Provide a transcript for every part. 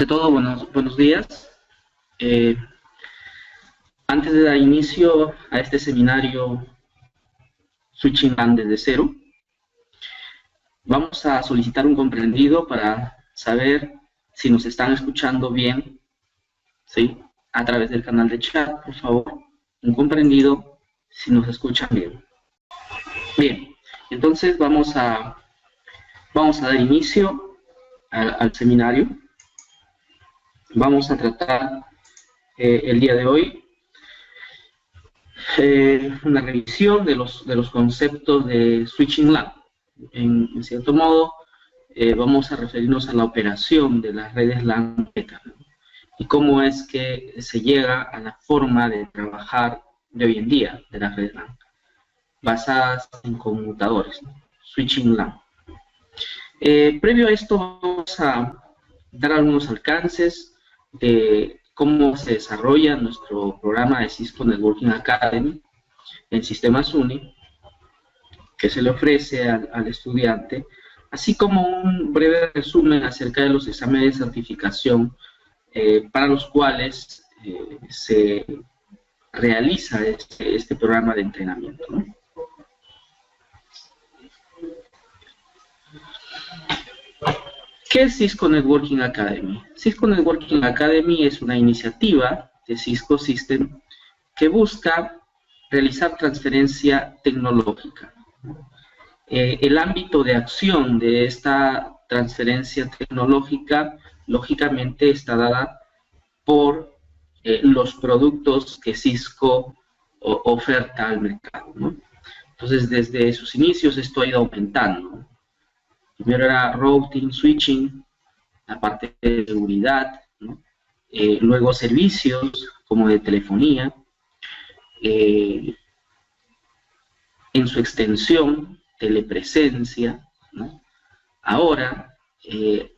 Ante todo, buenos días. Eh, Antes de dar inicio a este seminario Switching LAN desde cero, vamos a solicitar un comprendido para saber si nos están escuchando bien, ¿sí? A través del canal de chat, por favor. Un comprendido si nos escuchan bien. Bien, entonces vamos a dar inicio al seminario. Vamos a tratar el día de hoy una revisión de los conceptos de Switching LAN. En cierto modo, vamos a referirnos a la operación de las redes LAN y cómo es que se llega a la forma de trabajar de hoy en día de las redes LAN, basadas en conmutadores, ¿no? Switching LAN. Previo a esto, vamos a dar algunos alcances de cómo se desarrolla nuestro programa de Cisco Networking Academy en sistemas UNI, que se le ofrece al estudiante, así como un breve resumen acerca de los exámenes de certificación para los cuales se realiza este programa de entrenamiento, ¿no? ¿Qué es Cisco Networking Academy? Cisco Networking Academy es una iniciativa de Cisco System que busca realizar transferencia tecnológica. El ámbito de acción de esta transferencia tecnológica, lógicamente, está dada por los productos que Cisco oferta al mercado, ¿no? Entonces, desde sus inicios esto ha ido aumentando. Primero era routing, switching, la parte de seguridad, ¿no? Luego servicios como de telefonía, en su extensión, telepresencia, ¿no? Ahora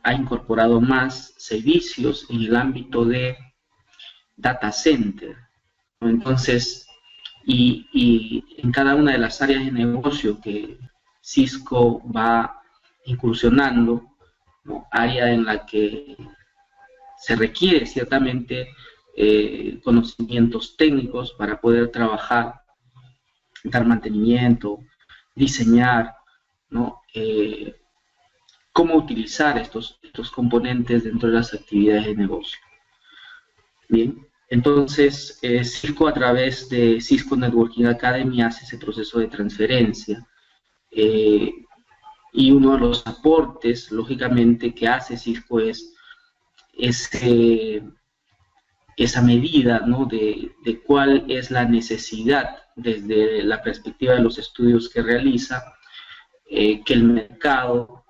ha incorporado más servicios en el ámbito de data center, ¿no? Entonces, y en cada una de las áreas de negocio que Cisco va incursionando, ¿no? Área en la que se requiere ciertamente conocimientos técnicos para poder trabajar, dar mantenimiento, diseñar, ¿no? Cómo utilizar estos componentes dentro de las actividades de negocio. Bien, entonces Cisco, a través de Cisco Networking Academy, hace ese proceso de transferencia. Y uno de los aportes, lógicamente, que hace Cisco es esa medida, ¿no? de cuál es la necesidad desde la perspectiva de los estudios que realiza, que el mercado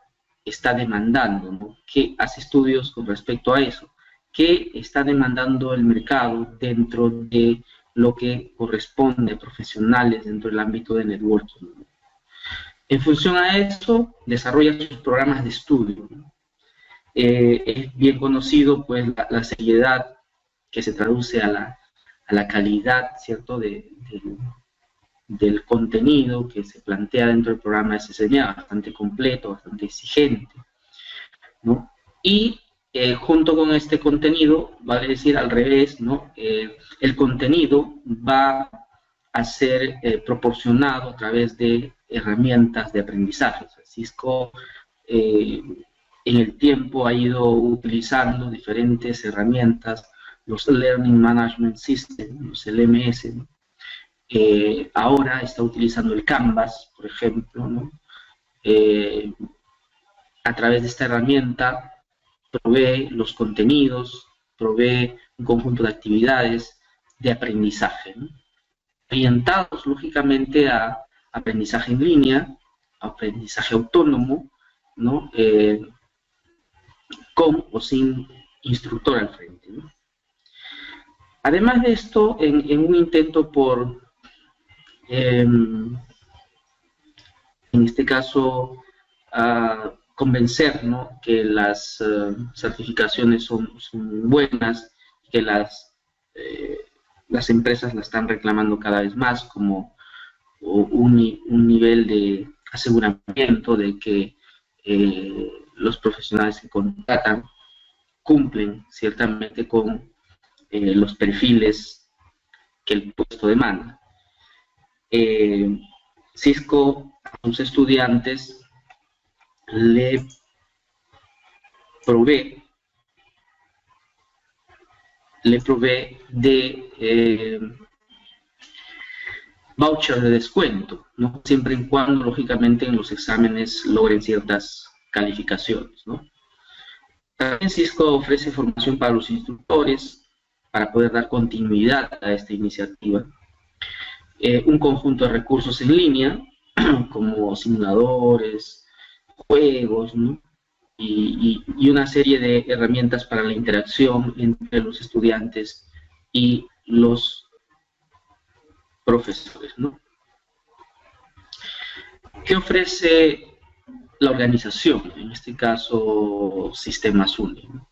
está demandando, ¿no? Que hace estudios con respecto a eso, qué está demandando el mercado dentro de lo que corresponde a profesionales dentro del ámbito de networking, ¿no? En función a eso, desarrolla sus programas de estudio, ¿no? Es bien conocido, pues, la seriedad que se traduce a la calidad, ¿cierto?, del contenido que se plantea dentro del programa de SSMA, bastante completo, bastante exigente, ¿no? Y junto con este contenido, vale decir al revés, ¿no? El contenido va a ser proporcionado a través de herramientas de aprendizaje. O sea, Cisco en el tiempo ha ido utilizando diferentes herramientas, los Learning Management System, los LMS, ¿no? Ahora está utilizando el Canvas, por ejemplo, ¿no? A través de esta herramienta provee los contenidos, provee un conjunto de actividades de aprendizaje, ¿no? Orientados, lógicamente, a aprendizaje en línea, aprendizaje autónomo, ¿no? Con o sin instructor al frente, ¿no? Además de esto, en un intento por, en este caso, convencer, ¿no?, que las certificaciones son buenas, que las empresas la están reclamando cada vez más como un nivel de aseguramiento de que los profesionales que contratan cumplen ciertamente con los perfiles que el puesto demanda. Cisco a sus estudiantes le provee de voucher de descuento, ¿no? Siempre y cuando, lógicamente, en los exámenes logren ciertas calificaciones, ¿no? También Cisco ofrece formación para los instructores para poder dar continuidad a esta iniciativa. Un conjunto de recursos en línea, como simuladores, juegos, ¿no? Y una serie de herramientas para la interacción entre los estudiantes y los profesores, ¿no? ¿Qué ofrece la organización? En este caso, Sistemas UNE, ¿no?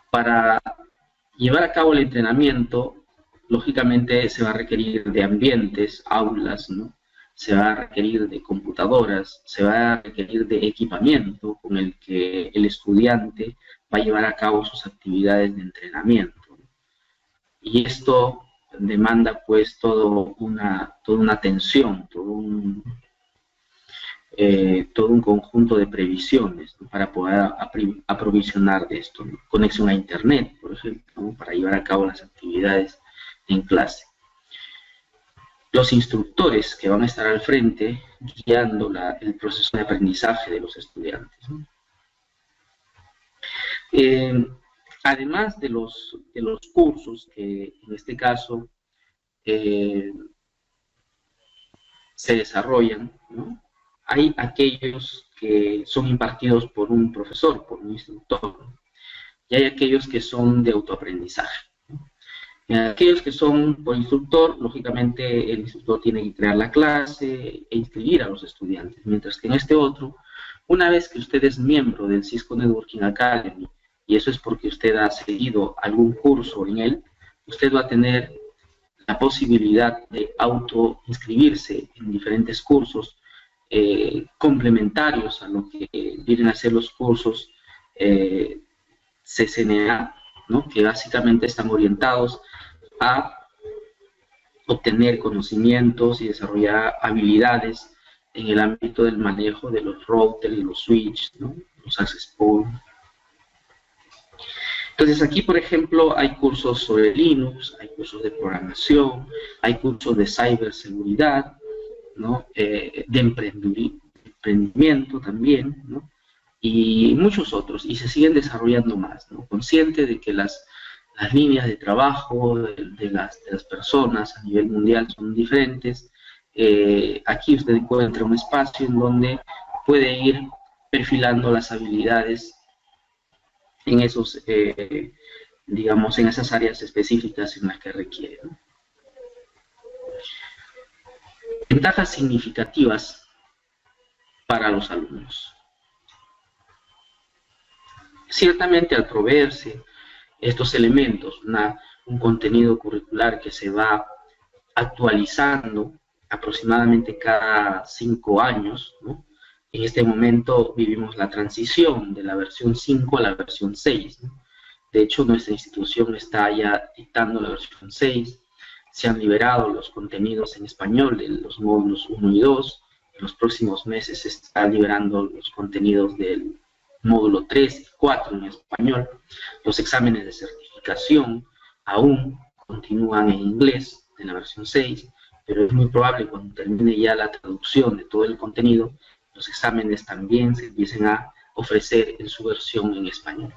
Para llevar a cabo el entrenamiento, lógicamente se va a requerir de ambientes, aulas, ¿no? Se va a requerir de computadoras, se va a requerir de equipamiento con el que el estudiante va a llevar a cabo sus actividades de entrenamiento. Y esto demanda pues toda una atención, todo un conjunto de previsiones, ¿no? Para poder aprovisionar de esto, ¿no? Conexión a internet, por ejemplo, ¿no? Para llevar a cabo las actividades en clase. Los instructores que van a estar al frente guiando el proceso de aprendizaje de los estudiantes, ¿no? Además de los cursos que en este caso se desarrollan, ¿no? Hay aquellos que son impartidos por un profesor, por un instructor, ¿no? Y hay aquellos que son de autoaprendizaje. Aquellos que son por instructor, lógicamente el instructor tiene que crear la clase e inscribir a los estudiantes, mientras que en este otro, una vez que usted es miembro del Cisco Networking Academy, y eso es porque usted ha seguido algún curso en él, usted va a tener la posibilidad de auto-inscribirse en diferentes cursos complementarios a lo que vienen a ser los cursos CCNA, ¿no? Que básicamente están orientados a obtener conocimientos y desarrollar habilidades en el ámbito del manejo de los routers y los switches, ¿no? Los access points. Entonces aquí, por ejemplo, hay cursos sobre Linux, hay cursos de programación, hay cursos de ciberseguridad, ¿no? De emprendimiento también, ¿no? Y muchos otros, y se siguen desarrollando más, ¿no? Consciente de que las líneas de trabajo de las personas a nivel mundial son diferentes. Aquí usted encuentra un espacio en donde puede ir perfilando las habilidades en esos, digamos, en esas áreas específicas en las que requiere, ¿no? Ventajas significativas para los alumnos. Ciertamente, al proveerse estos elementos, un contenido curricular que se va actualizando aproximadamente cada 5 años, ¿no? En este momento vivimos la transición de la versión 5 a la versión 6, ¿no? De hecho, nuestra institución está ya dictando la versión 6, se han liberado los contenidos en español de los módulos 1 y 2, en los próximos meses se están liberando los contenidos del módulo 3 y 4 en español. Los exámenes de certificación aún continúan en inglés en la versión 6, pero es muy probable cuando termine ya la traducción de todo el contenido, los exámenes también se empiecen a ofrecer en su versión en español.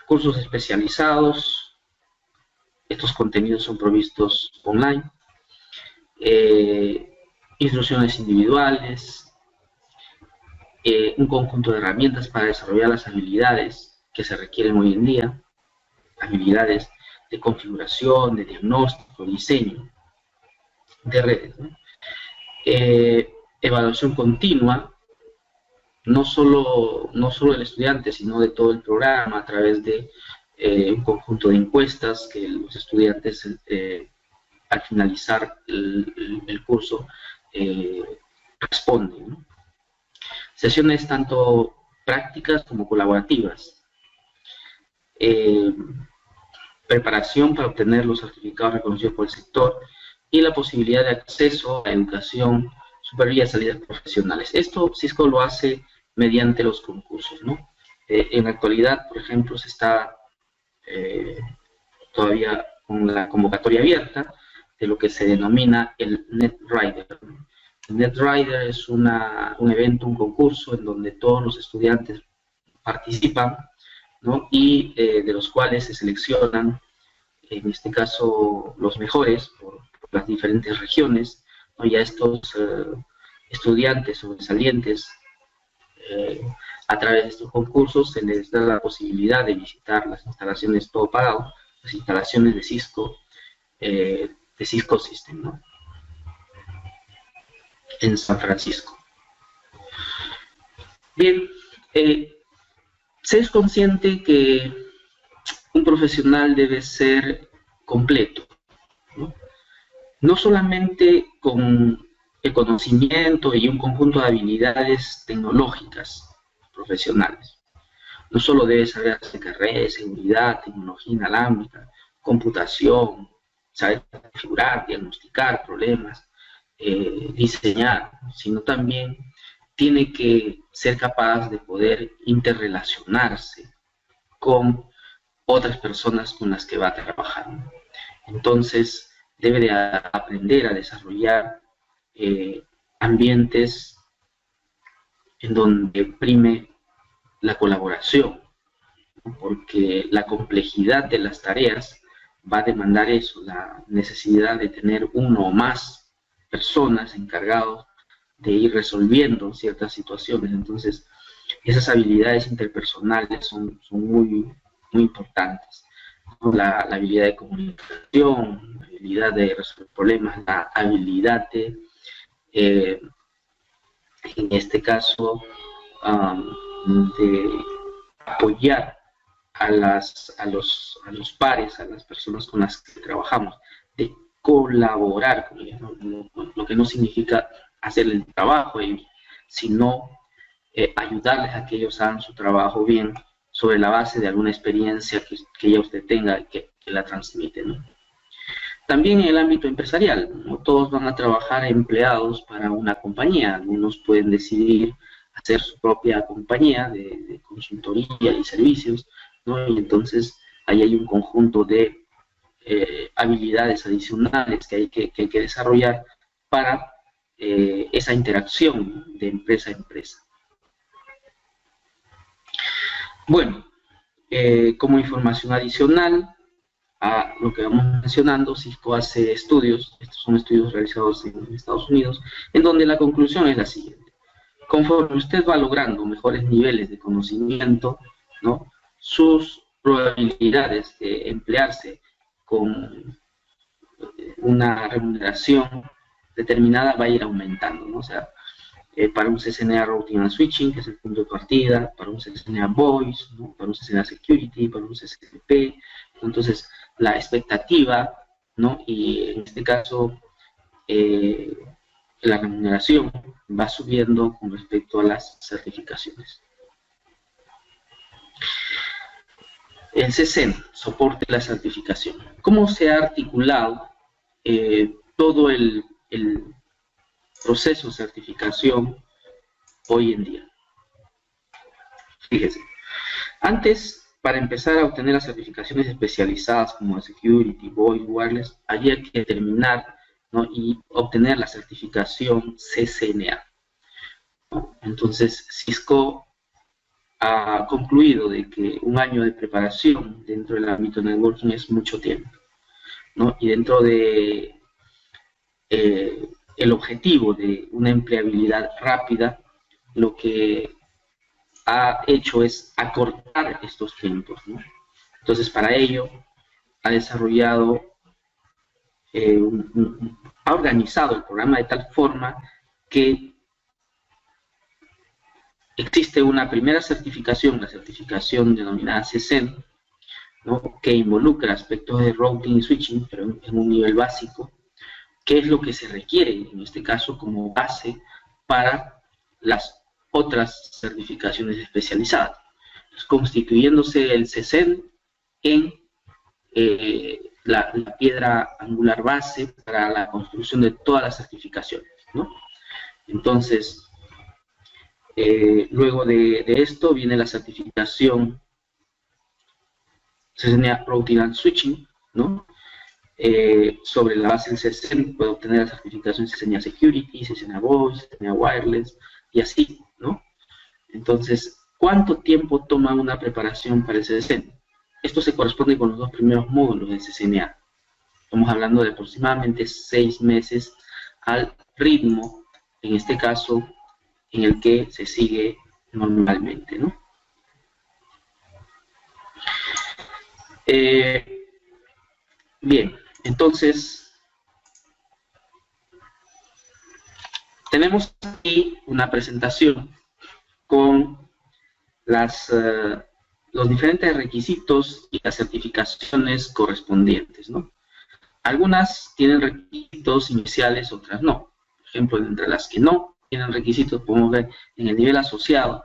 Cursos especializados, estos contenidos son provistos online. Instrucciones individuales, un conjunto de herramientas para desarrollar las habilidades que se requieren hoy en día, habilidades de configuración, de diagnóstico, diseño de redes, ¿no? Evaluación continua, no solo del estudiante, sino de todo el programa a través de un conjunto de encuestas que los estudiantes al finalizar el curso responden, ¿no? Sesiones tanto prácticas como colaborativas, preparación para obtener los certificados reconocidos por el sector y la posibilidad de acceso a educación superior y a salidas profesionales. Esto Cisco lo hace mediante los concursos, ¿no? En la actualidad, por ejemplo, se está todavía con la convocatoria abierta de lo que se denomina el NetRider. El NetRider es un evento, un concurso en donde todos los estudiantes participan, ¿no? Y de los cuales se seleccionan, en este caso, los mejores por las diferentes regiones, ¿no? Y a estos estudiantes sobresalientes, a través de estos concursos se les da la posibilidad de visitar las instalaciones todo pagado, las instalaciones de Cisco System, ¿no? En San Francisco. Bien, se es consciente que un profesional debe ser completo, ¿no? No solamente con el conocimiento y un conjunto de habilidades tecnológicas profesionales. No solo debe saber hacer carreras, seguridad, tecnología inalámbrica, computación, saber configurar, diagnosticar problemas, diseñar, sino también tiene que ser capaz de poder interrelacionarse con otras personas con las que va a trabajar. Entonces, debe de aprender a desarrollar ambientes en donde prime la colaboración, ¿no? Porque la complejidad de las tareas va a demandar eso, la necesidad de tener uno o más personas encargados de ir resolviendo ciertas situaciones. Entonces, esas habilidades interpersonales son muy importantes, ¿no? La habilidad de comunicación, la habilidad de resolver problemas, la habilidad de, en este caso, de apoyar a los pares, a las personas con las que trabajamos, de colaborar con ellas, ¿no? Lo que no significa hacer el trabajo, sino ayudarles a que ellos hagan su trabajo bien sobre la base de alguna experiencia que ya usted tenga y que la transmite, ¿no? También en el ámbito empresarial, no todos van a trabajar empleados para una compañía, algunos pueden decidir hacer su propia compañía de consultoría y servicios, ¿no? Y entonces ahí hay un conjunto de habilidades adicionales que hay que desarrollar para esa interacción de empresa a empresa. Bueno, como información adicional a lo que vamos mencionando, Cisco hace estudios, estos son estudios realizados en Estados Unidos, en donde la conclusión es la siguiente: conforme usted va logrando mejores niveles de conocimiento, ¿no?, sus probabilidades de emplearse con una remuneración determinada va a ir aumentando, ¿no? O sea, para un CCNA Routing and Switching, que es el punto de partida, para un CCNA Voice, ¿no?, para un CCNA Security, para un CCNP. Entonces, la expectativa, ¿no?, y en este caso, la remuneración va subiendo con respecto a las certificaciones. El CCN, soporte de la certificación. ¿Cómo se ha articulado todo el proceso de certificación hoy en día? Fíjese, antes, para empezar a obtener las certificaciones especializadas como Security, Voice, Wireless, había que terminar, ¿no?, y obtener la certificación CCNA, ¿no? Entonces, Cisco ha concluido de que un año de preparación dentro del ámbito de networking es mucho tiempo, ¿no? Y dentro de el objetivo de una empleabilidad rápida, lo que ha hecho es acortar estos tiempos, ¿no? Entonces, para ello, ha desarrollado, ha organizado el programa de tal forma que existe una primera certificación, la certificación denominada CCN, ¿no?, que involucra aspectos de routing y switching, pero en un nivel básico, que es lo que se requiere, en este caso, como base para las otras certificaciones especializadas. Entonces, constituyéndose el CCN, en la piedra angular base para la construcción de todas las certificaciones, ¿no? Entonces, luego de esto viene la certificación CCNA Routing and Switching, ¿no? Sobre la base del CCNA puede obtener la certificación CCNA Security, CCNA Voice, CCNA Wireless, y así, ¿no? Entonces, ¿cuánto tiempo toma una preparación para el CCNA? Esto se corresponde con los dos primeros módulos de CCNA. Estamos hablando de aproximadamente 6 meses al ritmo, en este caso, en el que se sigue normalmente, ¿no? Bien, entonces, tenemos aquí una presentación con los diferentes requisitos y las certificaciones correspondientes, ¿no? Algunas tienen requisitos iniciales, otras no. Por ejemplo, entre las que no tienen requisitos, podemos ver en el nivel asociado,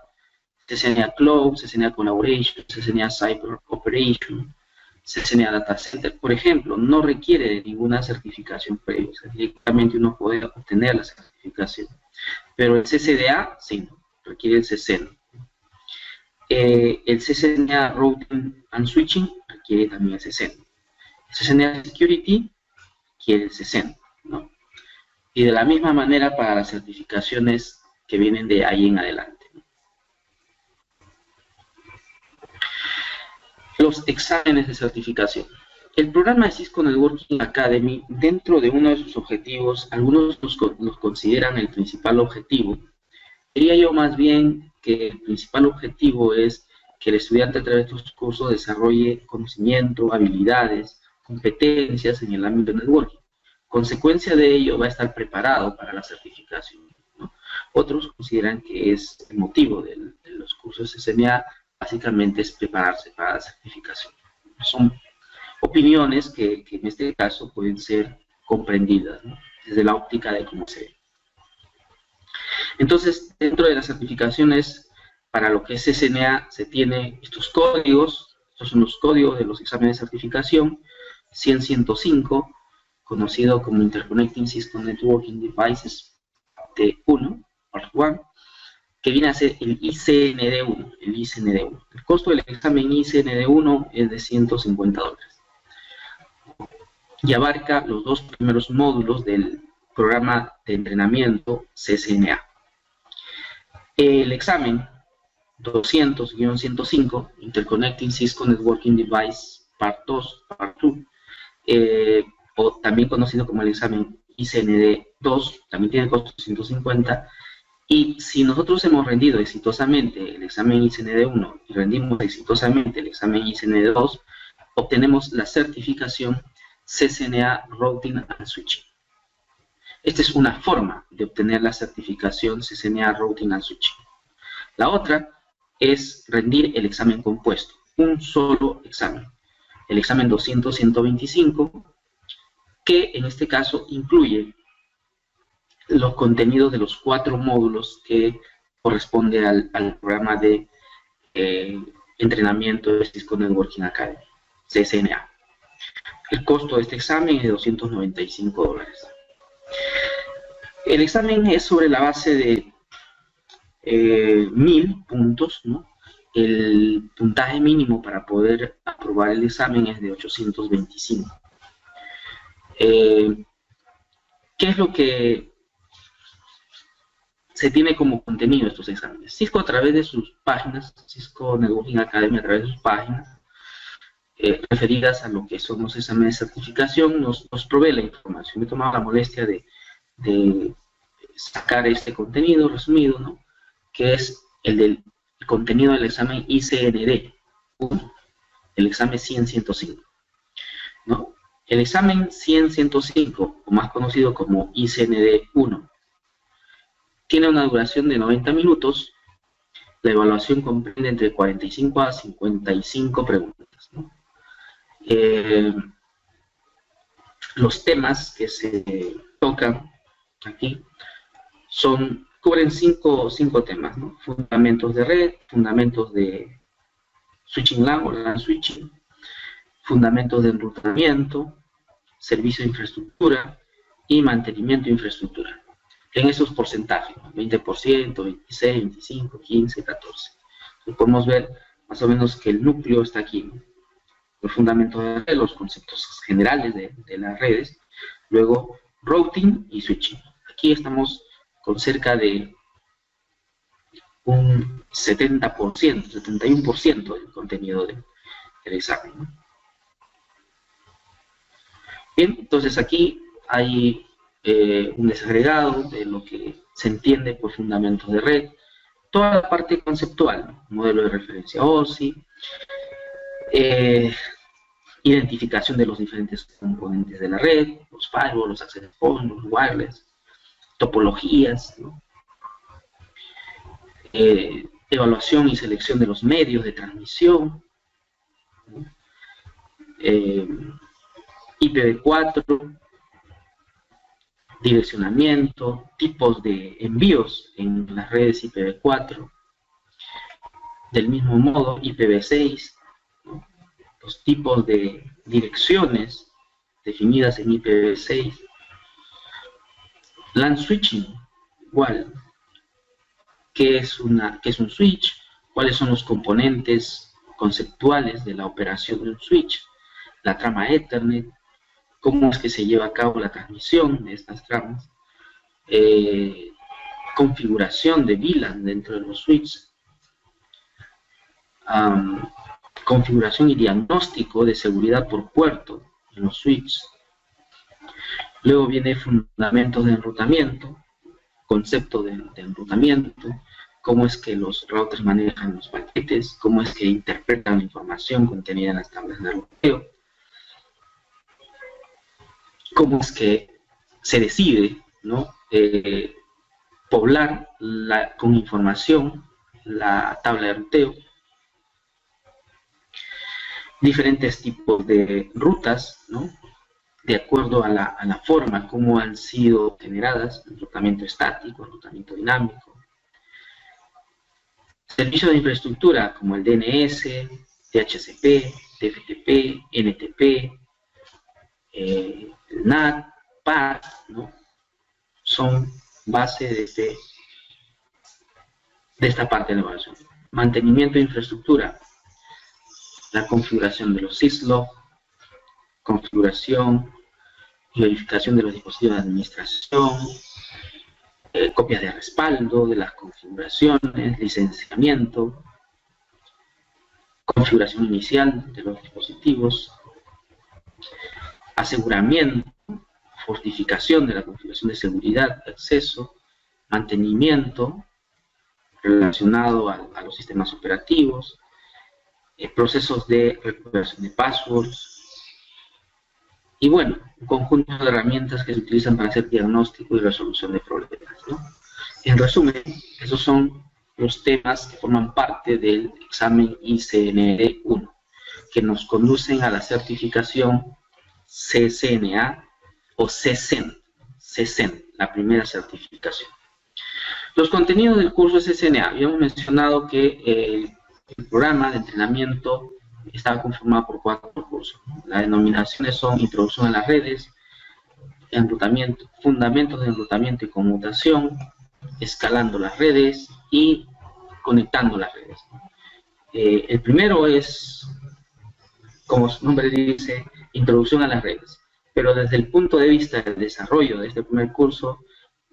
CCNA Cloud, CCNA Collaboration, CCNA Cyber Operation, CCNA Data Center, por ejemplo, no requiere de ninguna certificación previa. O sea, directamente uno puede obtener la certificación. Pero el CCDA, sí, requiere el CCNA. El CCNA Routing and Switching requiere también el CCNA. El CCNA Security quiere el CCNA, ¿no? Y de la misma manera para las certificaciones que vienen de ahí en adelante, ¿no? Los exámenes de certificación. El programa de Cisco Networking Academy, dentro de uno de sus objetivos, algunos los consideran el principal objetivo. Diría yo más bien que el principal objetivo es que el estudiante a través de estos cursos desarrolle conocimiento, habilidades, competencias en el ámbito de networking. Consecuencia de ello va a estar preparado para la certificación, ¿no? Otros consideran que es el motivo de los cursos de CCNA, básicamente es prepararse para la certificación. Son opiniones que en este caso pueden ser comprendidas, ¿no? Desde la óptica de cómo se ve. Entonces, dentro de las certificaciones, para lo que es CCNA, se tiene estos códigos. Estos son los códigos de los exámenes de certificación. 100-105, conocido como Interconnecting Cisco Networking Devices T1, Part 1, que viene a ser el ICND1, El costo del examen ICND1 es de $150. Y abarca los dos primeros módulos del programa de entrenamiento CCNA. El examen 200-105, Interconnecting Cisco Networking Device Part 2, o también conocido como el examen ICND2, también tiene costo de 150, y si nosotros hemos rendido exitosamente el examen ICND1 y rendimos exitosamente el examen ICND2, obtenemos la certificación CCNA Routing and Switching. Esta es una forma de obtener la certificación CCNA Routing and Switching. La otra es rendir el examen compuesto, un solo examen. El examen 200-125, que en este caso incluye los contenidos de los 4 módulos que corresponde al programa de entrenamiento de Cisco Networking Academy, CCNA. El costo de este examen es de $295. El examen es sobre la base de 1000 puntos, ¿no? El puntaje mínimo para poder aprobar el examen es de 825. ¿Qué es lo que se tiene como contenido estos exámenes? Cisco, a través de sus páginas, Cisco Networking Academy, a través de sus páginas referidas a lo que son los exámenes de certificación, nos provee la información. Me he tomado la molestia de sacar este contenido resumido, ¿no? Que es el del contenido del examen ICND1, el examen 100-105, ¿no? El examen 100-105, o más conocido como ICND1, tiene una duración de 90 minutos. La evaluación comprende entre 45 a 55 preguntas, ¿no? Los temas que se tocan aquí cubren cinco temas, ¿no? Fundamentos de red, fundamentos de switching LAN o LAN switching, fundamentos de enrutamiento, servicio de infraestructura y mantenimiento de infraestructura. En esos porcentajes, 20%, 26, 25, 15, 14. Entonces podemos ver más o menos que el núcleo está aquí, ¿no? Los fundamentos de red, los conceptos generales de las redes, luego routing y switching. Aquí estamos con cerca de un 70%, 71% del contenido del examen, ¿no? Bien, entonces aquí hay un desagregado de lo que se entiende por fundamentos de red, toda la parte conceptual, ¿no? Modelo de referencia OSI, identificación de los diferentes componentes de la red, los firewalls, los access points, los wireless, topologías, ¿no? Evaluación y selección de los medios de transmisión, ¿no? IPv4, direccionamiento, tipos de envíos en las redes IPv4, del mismo modo IPv6, ¿no? Los tipos de direcciones definidas en IPv6, LAN switching, igual, ¿qué es un switch? ¿Cuáles son los componentes conceptuales de la operación de un switch? La trama Ethernet, cómo es que se lleva a cabo la transmisión de estas tramas, configuración de VLAN dentro de los switches, configuración y diagnóstico de seguridad por puerto en los switches. Luego viene fundamentos de enrutamiento, concepto de enrutamiento, cómo es que los routers manejan los paquetes, cómo es que interpretan la información contenida en las tablas de ruteo, cómo es que se decide, ¿no? Poblar con información la tabla de ruteo, diferentes tipos de rutas, ¿no? De acuerdo a la forma como han sido generadas, enrutamiento estático, enrutamiento dinámico. Servicios de infraestructura como el DNS, DHCP, TFTP, NTP, NAT, PAT, ¿no? Son base de esta parte de la evaluación. Mantenimiento de infraestructura, la configuración de los syslog, configuración y verificación de los dispositivos de administración, copias de respaldo de las configuraciones, licenciamiento, configuración inicial de los dispositivos, aseguramiento, fortificación de la configuración de seguridad, acceso, mantenimiento relacionado a los sistemas operativos, procesos de recuperación de passwords, y bueno, un conjunto de herramientas que se utilizan para hacer diagnóstico y resolución de problemas, ¿no? En resumen, esos son los temas que forman parte del examen ICNR 1, que nos conducen a la certificación CCNA o CCEN, la primera certificación. Los contenidos del curso CCNA, habíamos mencionado que el programa de entrenamiento estaba conformado por 4 cursos. Las denominaciones son Introducción a las redes, enrutamiento, Fundamentos de enrutamiento y conmutación, Escalando las redes y Conectando las redes. El primero es, como su nombre dice, Introducción a las redes, pero desde el punto de vista del desarrollo de este primer curso,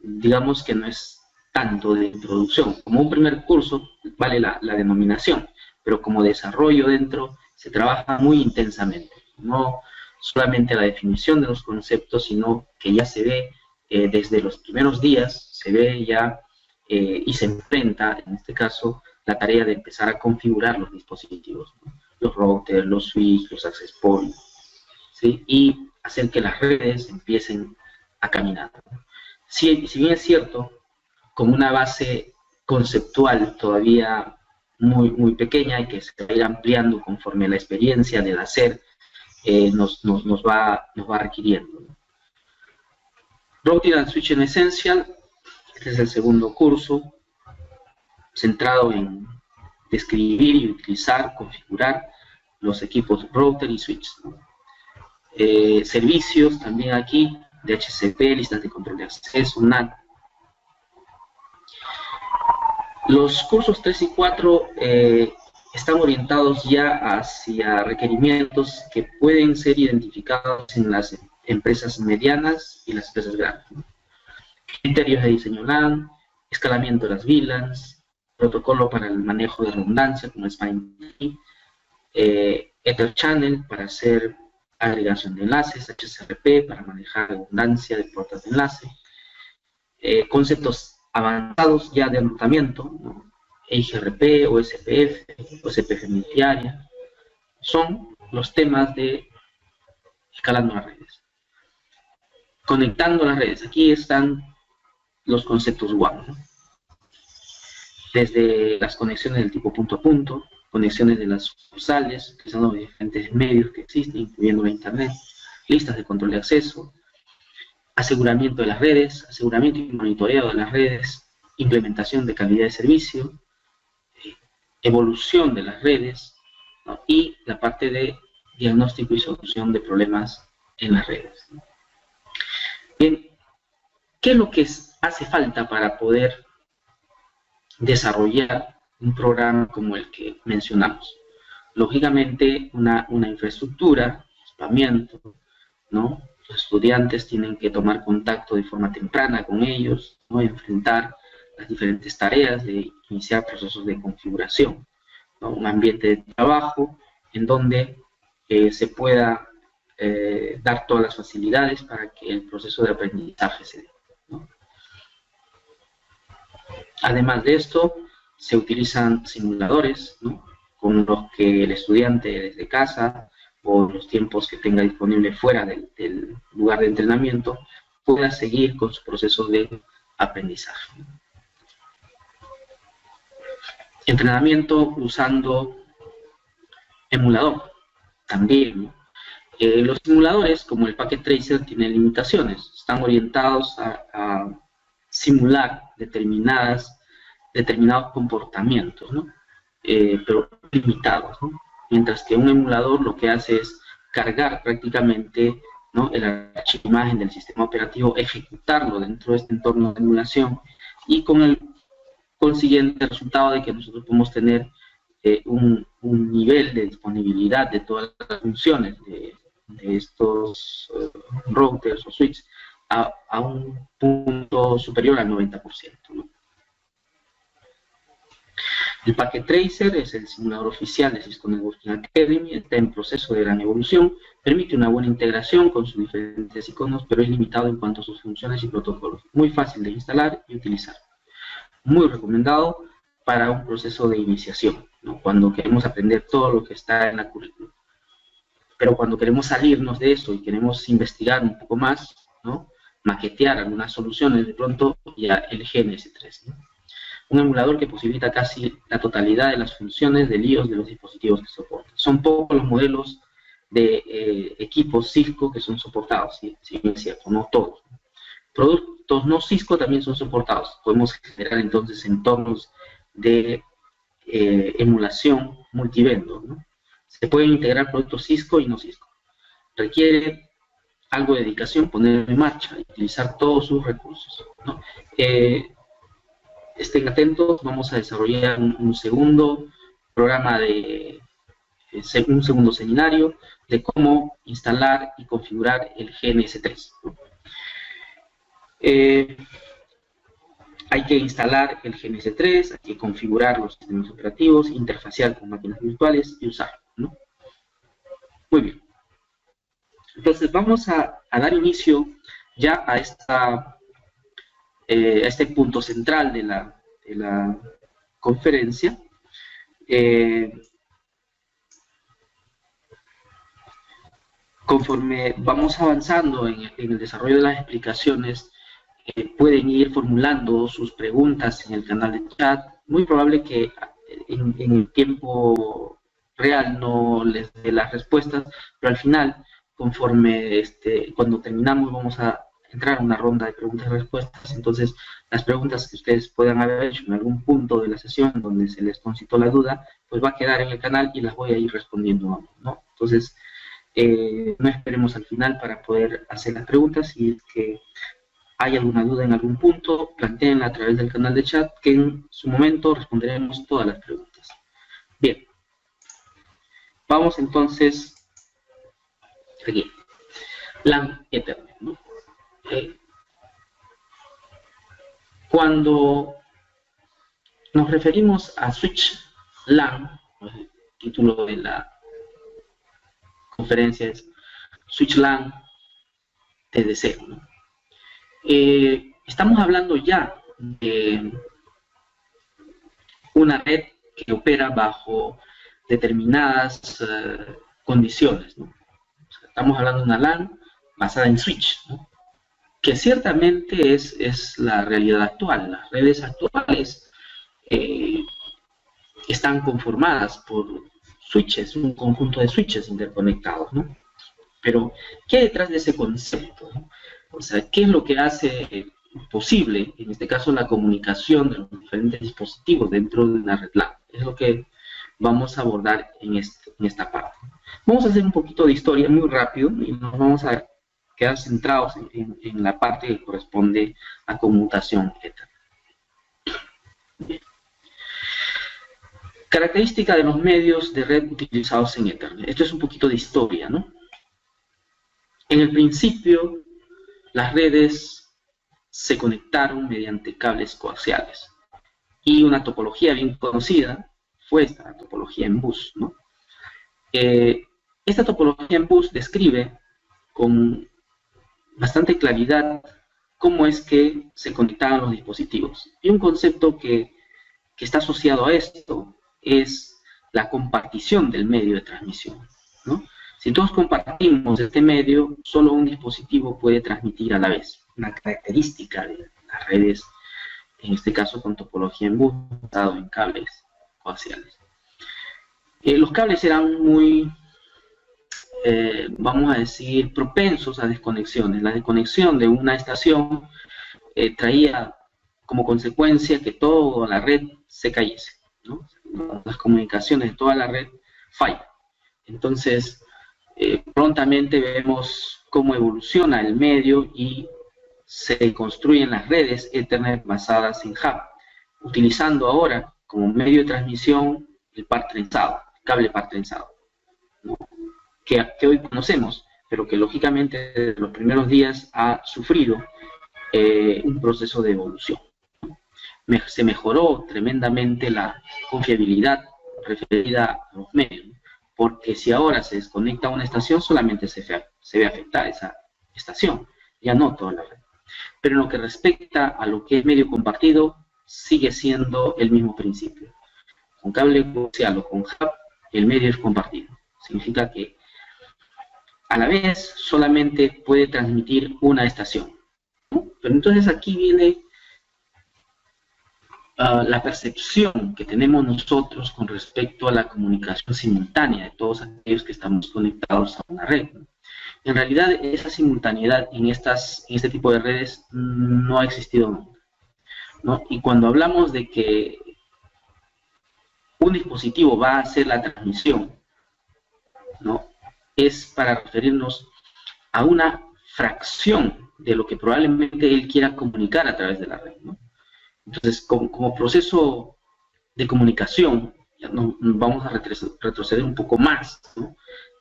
digamos que no es tanto de introducción. Como un primer curso vale la denominación, pero como desarrollo dentro se trabaja muy intensamente, no solamente la definición de los conceptos, sino que ya se ve desde los primeros días, se ve ya y se enfrenta, en este caso, la tarea de empezar a configurar los dispositivos, ¿no? Los routers, los switches, los access points, ¿sí? Y hacer que las redes empiecen a caminar, ¿no? Si bien es cierto, con una base conceptual todavía muy pequeña y que se va a ir ampliando conforme la experiencia del hacer nos va requiriendo, ¿no? Routing and Switching Essential, este es el segundo curso, centrado en describir y utilizar, configurar los equipos router y switch, ¿no? Servicios también aquí, DHCP, listas de control de acceso, NAT. Los cursos 3 y 4 están orientados ya hacia requerimientos que pueden ser identificados en las empresas medianas y las empresas grandes, ¿no? Criterios de diseño LAN, escalamiento de las VLANs, protocolo para el manejo de redundancia como Spine, Ether Channel para hacer agregación de enlaces, HCRP para manejar redundancia de puertas de enlace, conceptos avanzados ya de enrutamiento, ¿no? EIGRP, OSPF, OSPF multiárea, son los temas de escalando las redes. Conectando las redes, aquí están los conceptos WAN, ¿no? Desde las conexiones del tipo punto a punto, conexiones de las sucursales, utilizando diferentes medios que existen, incluyendo la internet, listas de control de acceso, aseguramiento de las redes, aseguramiento y monitoreo de las redes, implementación de calidad de servicio, evolución de las redes, ¿no? Y la parte de diagnóstico y solución de problemas en las redes, ¿no? Bien, ¿qué es lo que hace falta para poder desarrollar un programa como el que mencionamos? Lógicamente, una infraestructura, equipamiento, ¿no? Los estudiantes tienen que tomar contacto de forma temprana con ellos, ¿no? Enfrentar las diferentes tareas de iniciar procesos de configuración, ¿no? Un ambiente de trabajo en donde se pueda dar todas las facilidades para que el proceso de aprendizaje se dé, ¿no? Además de esto, se utilizan simuladores, ¿no? Con los que el estudiante desde casa o los tiempos que tenga disponible fuera del lugar de entrenamiento pueda seguir con su proceso de aprendizaje. Entrenamiento usando emulador también, ¿no? Los simuladores, como el Packet Tracer, tienen limitaciones. Están orientados a simular determinados comportamientos, ¿no? Pero limitados, ¿no? Mientras que un emulador lo que hace es cargar prácticamente, ¿no?, el archivo imagen del sistema operativo, ejecutarlo dentro de este entorno de emulación y con el consiguiente resultado de que nosotros podemos tener un nivel de disponibilidad de todas las funciones de estos routers o switches a un punto superior al 90%, ¿no? El Packet Tracer es el simulador oficial de Cisco Networking Academy, está en proceso de gran evolución, permite una buena integración con sus diferentes iconos, pero es limitado en cuanto a sus funciones y protocolos. Muy fácil de instalar y utilizar. Muy recomendado para un proceso de iniciación, ¿no? Cuando queremos aprender todo lo que está en la currícula. Pero cuando queremos salirnos de eso y queremos investigar un poco más, ¿no?, maquetear algunas soluciones, de pronto ya el GNS3, ¿no? Un emulador que posibilita casi la totalidad de las funciones del iOS de los dispositivos que soporta. Son pocos los modelos de equipos Cisco que son soportados, si bien es cierto, no todos. Productos no Cisco también son soportados. Podemos generar entonces entornos de emulación multivendor, ¿no? Se pueden integrar productos Cisco y no Cisco. Requiere algo de dedicación poner en marcha y utilizar todos sus recursos, ¿no? Estén atentos, vamos a desarrollar un segundo programa un segundo seminario de cómo instalar y configurar el GNS3, ¿no? Hay que instalar el GNS3, hay que configurar los sistemas operativos, interfacear con máquinas virtuales y usarlo, ¿no? Muy bien. Entonces vamos a dar inicio ya a este punto central de la conferencia. Conforme vamos avanzando en el desarrollo de las explicaciones, pueden ir formulando sus preguntas en el canal de chat. Muy probable que en el tiempo real no les dé las respuestas, pero al final, conforme cuando terminamos, vamos a entrar a una ronda de preguntas y respuestas. Entonces, las preguntas que ustedes puedan haber hecho en algún punto de la sesión donde se les concitó la duda, pues va a quedar en el canal y las voy a ir respondiendo, ¿no? Entonces, no esperemos al final para poder hacer las preguntas. Si es que hay alguna duda en algún punto, plantéenla a través del canal de chat, que en su momento responderemos todas las preguntas. Bien. Vamos entonces aquí. LAN Ethernet, ¿no? Cuando nos referimos a switch LAN, el título de la conferencia es Switch LAN TDC, ¿no? Estamos hablando ya de una red que opera bajo determinadas condiciones, ¿no? O sea, estamos hablando de una LAN basada en switch, ¿no? Que ciertamente es la realidad actual. Las redes actuales están conformadas por switches, un conjunto de switches interconectados, ¿no? Pero, ¿qué hay detrás de ese concepto, ¿no? O sea, ¿qué es lo que hace posible, en este caso, la comunicación de los diferentes dispositivos dentro de una red LAN? Es lo que vamos a abordar en esta parte. Vamos a hacer un poquito de historia muy rápido y nos vamos a quedar centrados en la parte que corresponde a conmutación Ethernet. Bien. Característica de los medios de red utilizados en Ethernet. Esto es un poquito de historia, ¿no? En el principio, las redes se conectaron mediante cables coaxiales. Y una topología bien conocida fue esta topología en bus, ¿no? Esta topología en bus describe con bastante claridad cómo es que se conectaban los dispositivos. Y un concepto que está asociado a esto es la compartición del medio de transmisión, ¿no? Si todos compartimos este medio, solo un dispositivo puede transmitir a la vez. Una característica de las redes, en este caso con topología en bus, basado en cables coaxiales. Los cables eran muy, vamos a decir, propensos a desconexiones. La desconexión de una estación traía como consecuencia que toda la red se cayese, ¿no? Las comunicaciones de toda la red fallan. Entonces, prontamente vemos cómo evoluciona el medio y se construyen las redes Ethernet basadas en hub, utilizando ahora como medio de transmisión el par trenzado, el cable par trenzado, ¿no? que hoy conocemos, pero que lógicamente desde los primeros días ha sufrido un proceso de evolución. Se mejoró tremendamente la confiabilidad referida a los medios, porque si ahora se desconecta una estación, solamente se ve afectada esa estación, ya no toda la red. Pero en lo que respecta a lo que es medio compartido, sigue siendo el mismo principio. Con cable coaxial o con hub, el medio es compartido. Significa que a la vez solamente puede transmitir una estación, ¿no? Pero entonces aquí viene la percepción que tenemos nosotros con respecto a la comunicación simultánea de todos aquellos que estamos conectados a una red, ¿no? En realidad, esa simultaneidad en este tipo de redes no ha existido nunca, ¿no? Y cuando hablamos de que un dispositivo va a hacer la transmisión, ¿no? Es para referirnos a una fracción de lo que probablemente él quiera comunicar a través de la red, ¿no? Entonces, como proceso de comunicación, ya vamos a retroceder un poco más, ¿no?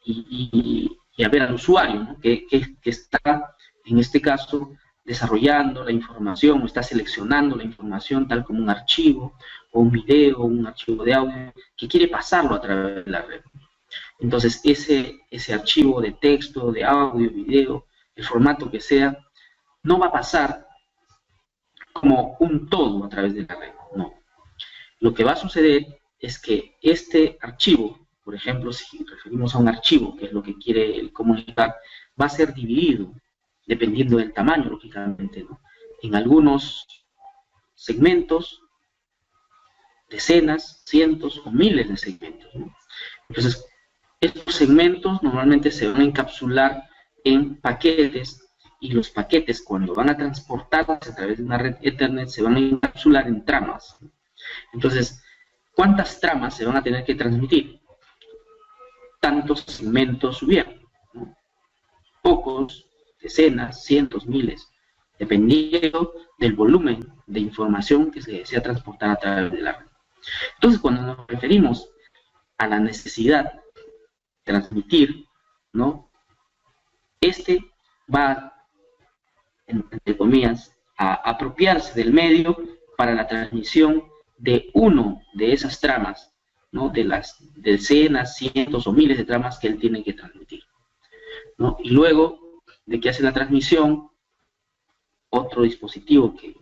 Y a ver al usuario, ¿no? que está, en este caso, desarrollando la información, o está seleccionando la información tal como un archivo, o un video, o un archivo de audio, que quiere pasarlo a través de la red. Entonces, ese archivo de texto, de audio, video, el formato que sea, no va a pasar como un todo a través de la red, no. Lo que va a suceder es que este archivo, por ejemplo, si referimos a un archivo, que es lo que quiere comunicar, va a ser dividido, dependiendo del tamaño, lógicamente, ¿no? En algunos segmentos, decenas, cientos o miles de segmentos, ¿no? Entonces, estos segmentos normalmente se van a encapsular en paquetes y los paquetes, cuando van a transportarse a través de una red Ethernet, se van a encapsular en tramas. Entonces, ¿cuántas tramas se van a tener que transmitir? Tantos segmentos hubieran, ¿no? Pocos, decenas, cientos, miles, dependiendo del volumen de información que se desea transportar a través de la red. Entonces, cuando nos referimos a la necesidad de transmitir, ¿no? Este va, entre comillas, a apropiarse del medio para la transmisión de uno de esas tramas, ¿no? De las decenas, cientos o miles de tramas que él tiene que transmitir, ¿no? Y luego de que hace la transmisión, otro dispositivo que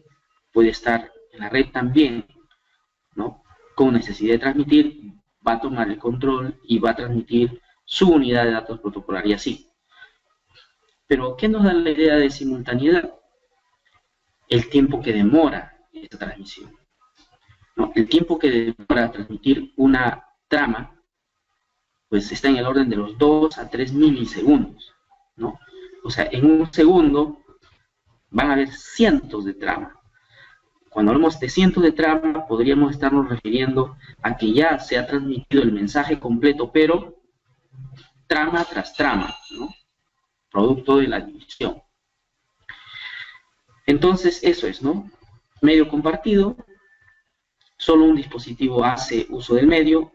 puede estar en la red también, ¿no? Con necesidad de transmitir, va a tomar el control y va a transmitir su unidad de datos protocolar y así. Pero, ¿qué nos da la idea de simultaneidad? El tiempo que demora esta transmisión, ¿no? El tiempo que demora transmitir una trama, pues está en el orden de los 2 a 3 milisegundos, ¿no? O sea, en un segundo van a haber cientos de tramas. Cuando hablamos de cientos de tramas, podríamos estarnos refiriendo a que ya se ha transmitido el mensaje completo, pero trama tras trama, ¿no? Producto de la división. Entonces, eso es, ¿no? Medio compartido, solo un dispositivo hace uso del medio.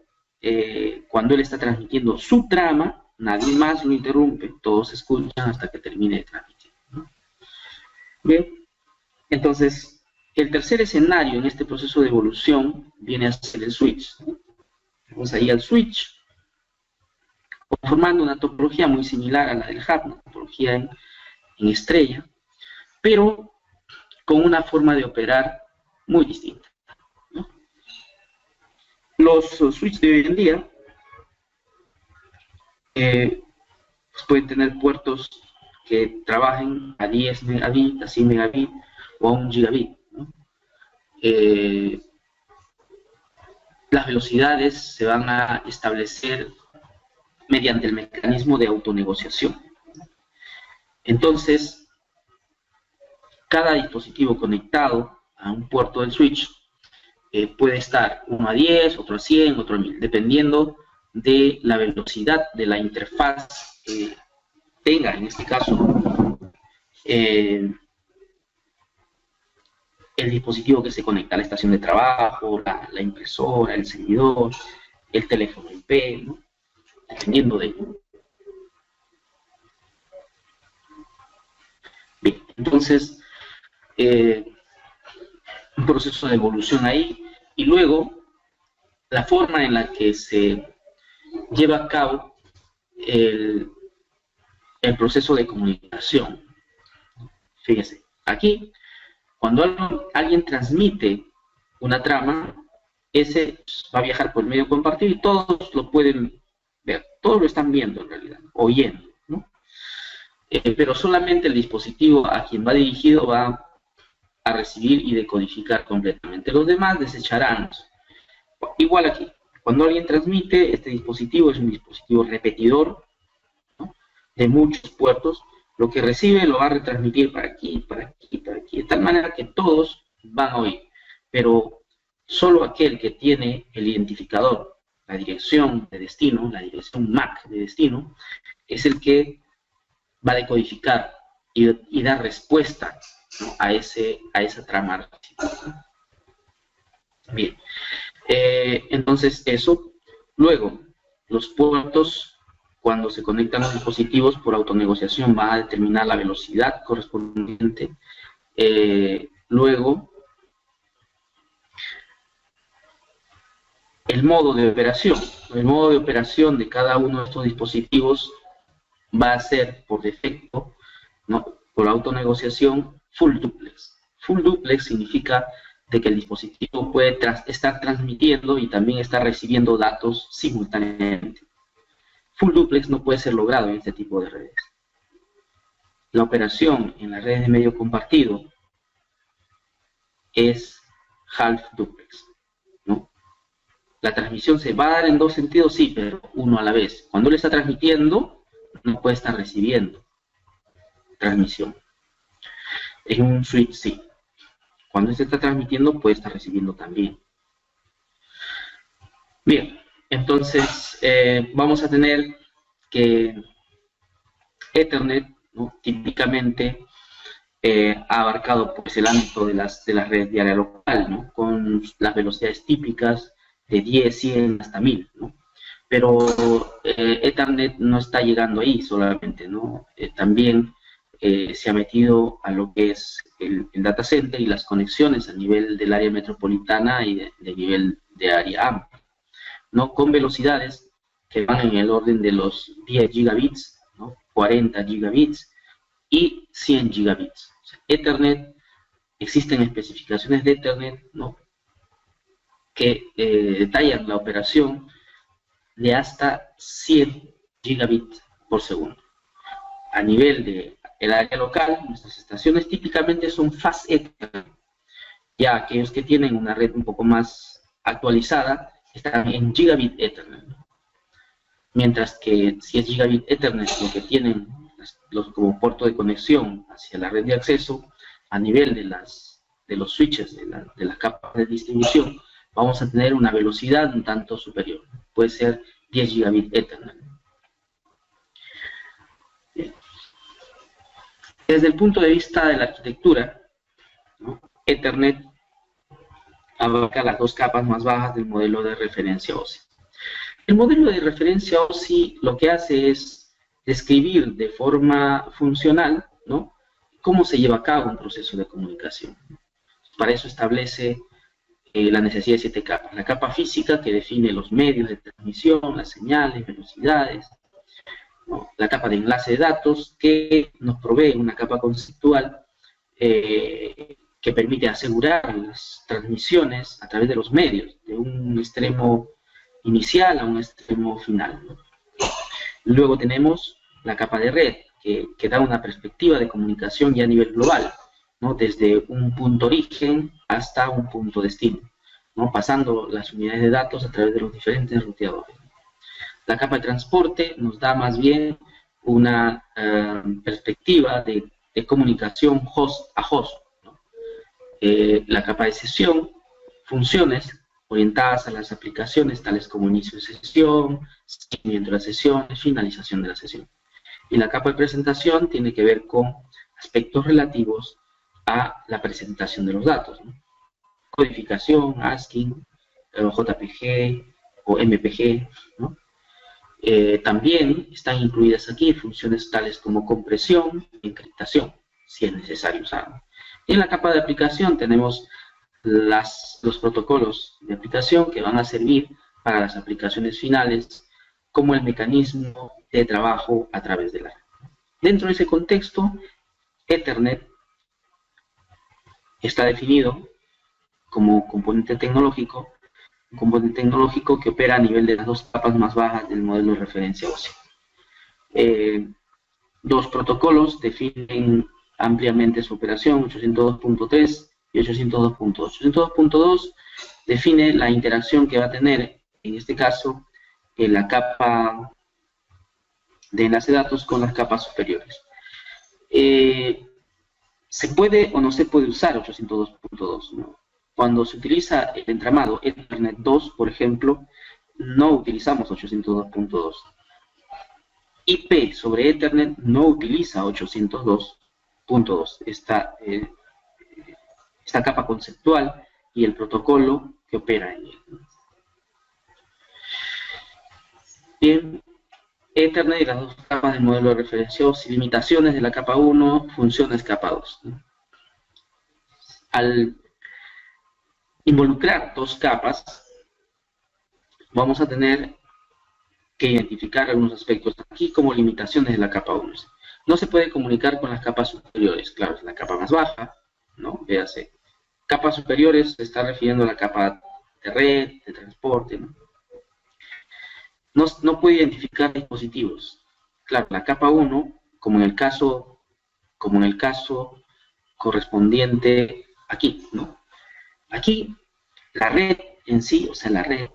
Cuando él está transmitiendo su trama, nadie más lo interrumpe, todos escuchan hasta que termine de transmitir, ¿no? Bien, entonces, el tercer escenario en este proceso de evolución viene a ser el switch, ¿no? Vamos ahí al switch, formando una topología muy similar a la del hub, una topología en estrella, pero con una forma de operar muy distinta, ¿no? Los switches de hoy en día pueden tener puertos que trabajen a 10 megabit, a 100 megabit o a 1 gigabit, ¿no? Las velocidades se van a establecer mediante el mecanismo de autonegociación. Entonces, cada dispositivo conectado a un puerto del switch puede estar uno a 10, otro a 100, otro a 1000, dependiendo de la velocidad de la interfaz que tenga, en este caso, el dispositivo que se conecta a la estación de trabajo, la impresora, el servidor, el teléfono IP, ¿no? Dependiendo de ello. Bien, entonces, un proceso de evolución ahí, y luego la forma en la que se lleva a cabo el proceso de comunicación. Fíjese, aquí, cuando alguien transmite una trama, ese va a viajar por el medio compartido y todos lo pueden ver, todos lo están viendo en realidad, oyendo, ¿no? Pero solamente el dispositivo a quien va dirigido va a recibir y decodificar completamente. Los demás desecharán. Igual aquí, cuando alguien transmite, este dispositivo es un dispositivo repetidor, ¿no? De muchos puertos. Lo que recibe lo va a retransmitir para aquí, para aquí, para aquí, de tal manera que todos van a oír. Pero solo aquel que tiene el identificador, la dirección de destino, la dirección MAC de destino, es el que va a decodificar y dar respuesta, ¿no? a esa trama. Bien, entonces eso. Luego, los puertos, cuando se conectan los dispositivos por autonegociación, van a determinar la velocidad correspondiente. Luego, el modo de operación. El modo de operación de cada uno de estos dispositivos va a ser, por defecto, ¿no? Por autonegociación, full duplex. Full duplex significa de que el dispositivo puede estar transmitiendo y también estar recibiendo datos simultáneamente. Full duplex no puede ser logrado en este tipo de redes. La operación en las redes de medio compartido es half duplex, ¿no? La transmisión se va a dar en dos sentidos, sí, pero uno a la vez. Cuando él está transmitiendo, no puede estar recibiendo transmisión. En un switch sí. Cuando este está transmitiendo, puede estar recibiendo también. Bien, entonces vamos a tener que Ethernet, ¿no?, típicamente ha abarcado pues, el ámbito de las redes de área local, ¿no?, con las velocidades típicas de 10, 100 hasta 1000, ¿no? Pero Ethernet no está llegando ahí solamente, ¿no? También se ha metido a lo que es el data center y las conexiones a nivel del área metropolitana y de nivel de área amplia, ¿no?, con velocidades que van en el orden de los 10 gigabits, ¿no?, 40 gigabits y 100 gigabits. O sea, Ethernet, existen especificaciones de Ethernet, ¿no?, que detallan la operación de hasta 100 gigabits por segundo. A nivel del área local, nuestras estaciones típicamente son Fast Ethernet. Ya aquellos que tienen una red un poco más actualizada están en Gigabit Ethernet. Mientras que si es Gigabit Ethernet lo que tienen como puerto de conexión hacia la red de acceso, a nivel de los switches, de las capas de distribución, vamos a tener una velocidad un tanto superior. Puede ser 10 Gigabit Ethernet. Bien. Desde el punto de vista de la arquitectura, ¿no?, Ethernet abarca las dos capas más bajas del modelo de referencia OSI. El modelo de referencia OSI lo que hace es describir de forma funcional, ¿no?, cómo se lleva a cabo un proceso de comunicación. Para eso establece la necesidad de 7 capas. La capa física, que define los medios de transmisión, las señales, velocidades, ¿no?, la capa de enlace de datos, que nos provee una capa conceptual que permite asegurar las transmisiones a través de los medios, de un extremo inicial a un extremo final, ¿no? Luego tenemos la capa de red, que da una perspectiva de comunicación ya a nivel global, ¿no?, desde un punto origen hasta un punto destino, ¿no?, pasando las unidades de datos a través de los diferentes ruteadores. La capa de transporte nos da más bien una perspectiva de comunicación host a host, ¿no? La capa de sesión, funciones orientadas a las aplicaciones tales como inicio de sesión, seguimiento de la sesión, finalización de la sesión. Y la capa de presentación tiene que ver con aspectos relativos a la presentación de los datos, ¿no?, codificación, ASCII, JPG o MPG, ¿no? También están incluidas aquí funciones tales como compresión y encriptación, si es necesario usarlo. En la capa de aplicación tenemos los protocolos de aplicación que van a servir para las aplicaciones finales, como el mecanismo de trabajo a través de la red. Dentro de ese contexto, Ethernet está definido como componente tecnológico, un componente tecnológico que opera a nivel de las dos capas más bajas del modelo de referencia OSI. Dos protocolos definen ampliamente su operación, 802.3 y 802.8. 802.2 define la interacción que va a tener, en este caso, en la capa de enlace de datos con las capas superiores. ¿Se puede o no se puede usar 802.2? ¿no? Cuando se utiliza el entramado Ethernet 2, por ejemplo, no utilizamos 802.2. IP sobre Ethernet no utiliza 802.2, esta capa conceptual y el protocolo que opera en él. Bien, Ethernet y las dos capas del modelo de referencia OSI, limitaciones de la capa 1, funciones capa 2. ¿no? Al involucrar dos capas, vamos a tener que identificar algunos aspectos aquí como limitaciones de la capa 1. No se puede comunicar con las capas superiores, claro, es la capa más baja, ¿no? Véase. Capas superiores se está refiriendo a la capa de red, de transporte, ¿no? No puede identificar dispositivos. Claro, la capa 1, como en el caso correspondiente aquí, ¿no? Aquí, la red en sí, o sea, la red,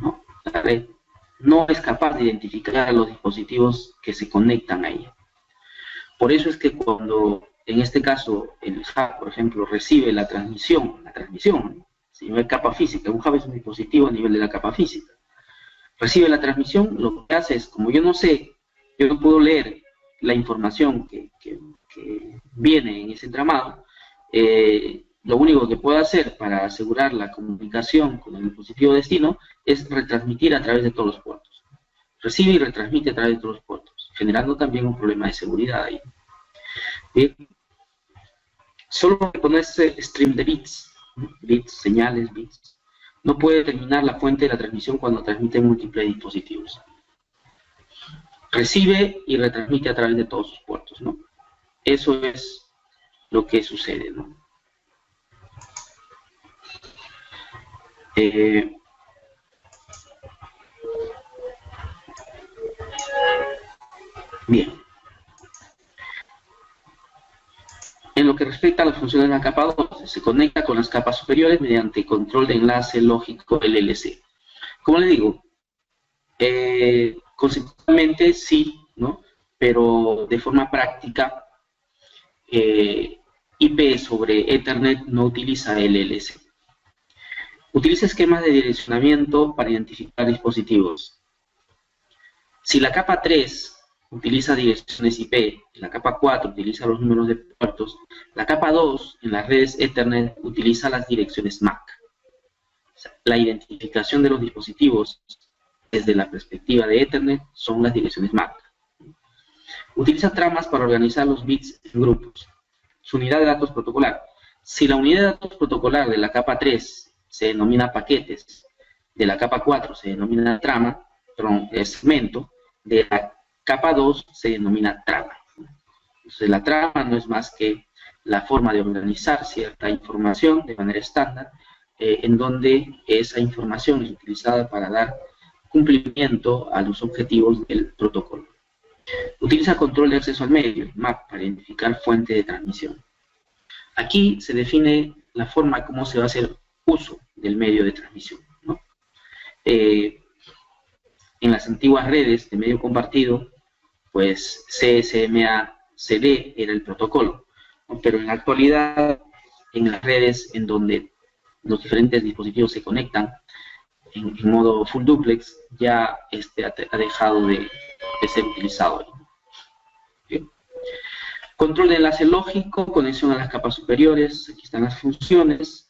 ¿no? La red no es capaz de identificar a los dispositivos que se conectan a ella. Por eso es que cuando en este caso, el hub, por ejemplo, recibe la transmisión, si no hay capa física, un hub es un dispositivo a nivel de la capa física. Recibe la transmisión, lo que hace es, como yo no sé, yo no puedo leer la información que viene en ese entramado, lo único que puedo hacer para asegurar la comunicación con el dispositivo destino es retransmitir a través de todos los puertos. Recibe y retransmite a través de todos los puertos, generando también un problema de seguridad ahí. Bien. Solo reconoce stream de bits, señales, bits. No puede determinar la fuente de la transmisión cuando transmite múltiples dispositivos. Recibe y retransmite a través de todos sus puertos, ¿no? Eso es lo que sucede, ¿no? Bien. En lo que respecta a las funciones de la capa 2, se conecta con las capas superiores mediante control de enlace lógico LLC. Como les digo, conceptualmente sí, ¿no? Pero de forma práctica, IP sobre Ethernet no utiliza LLC. Utiliza esquemas de direccionamiento para identificar dispositivos. Si la capa 3 utiliza direcciones IP, la capa 4 utiliza los números de puertos, la capa 2 en las redes Ethernet utiliza las direcciones MAC. O sea, la identificación de los dispositivos desde la perspectiva de Ethernet son las direcciones MAC. Utiliza tramas para organizar los bits en grupos. Su unidad de datos protocolar. Si la unidad de datos protocolar de la capa 3 se denomina paquetes, de la capa 4 se denomina trama, segmento, de la capa 2 se denomina trama. Entonces la trama no es más que la forma de organizar cierta información de manera estándar, en donde esa información es utilizada para dar cumplimiento a los objetivos del protocolo. Utiliza control de acceso al medio, MAC, para identificar fuente de transmisión. Aquí se define la forma como se va a hacer uso del medio de transmisión, ¿no? En las antiguas redes de medio compartido, pues CSMA-CD era el protocolo, ¿no? Pero en la actualidad, en las redes en donde los diferentes dispositivos se conectan en modo full duplex, ya ha dejado de ser utilizado. Bien. Control de enlace lógico, conexión a las capas superiores, aquí están las funciones.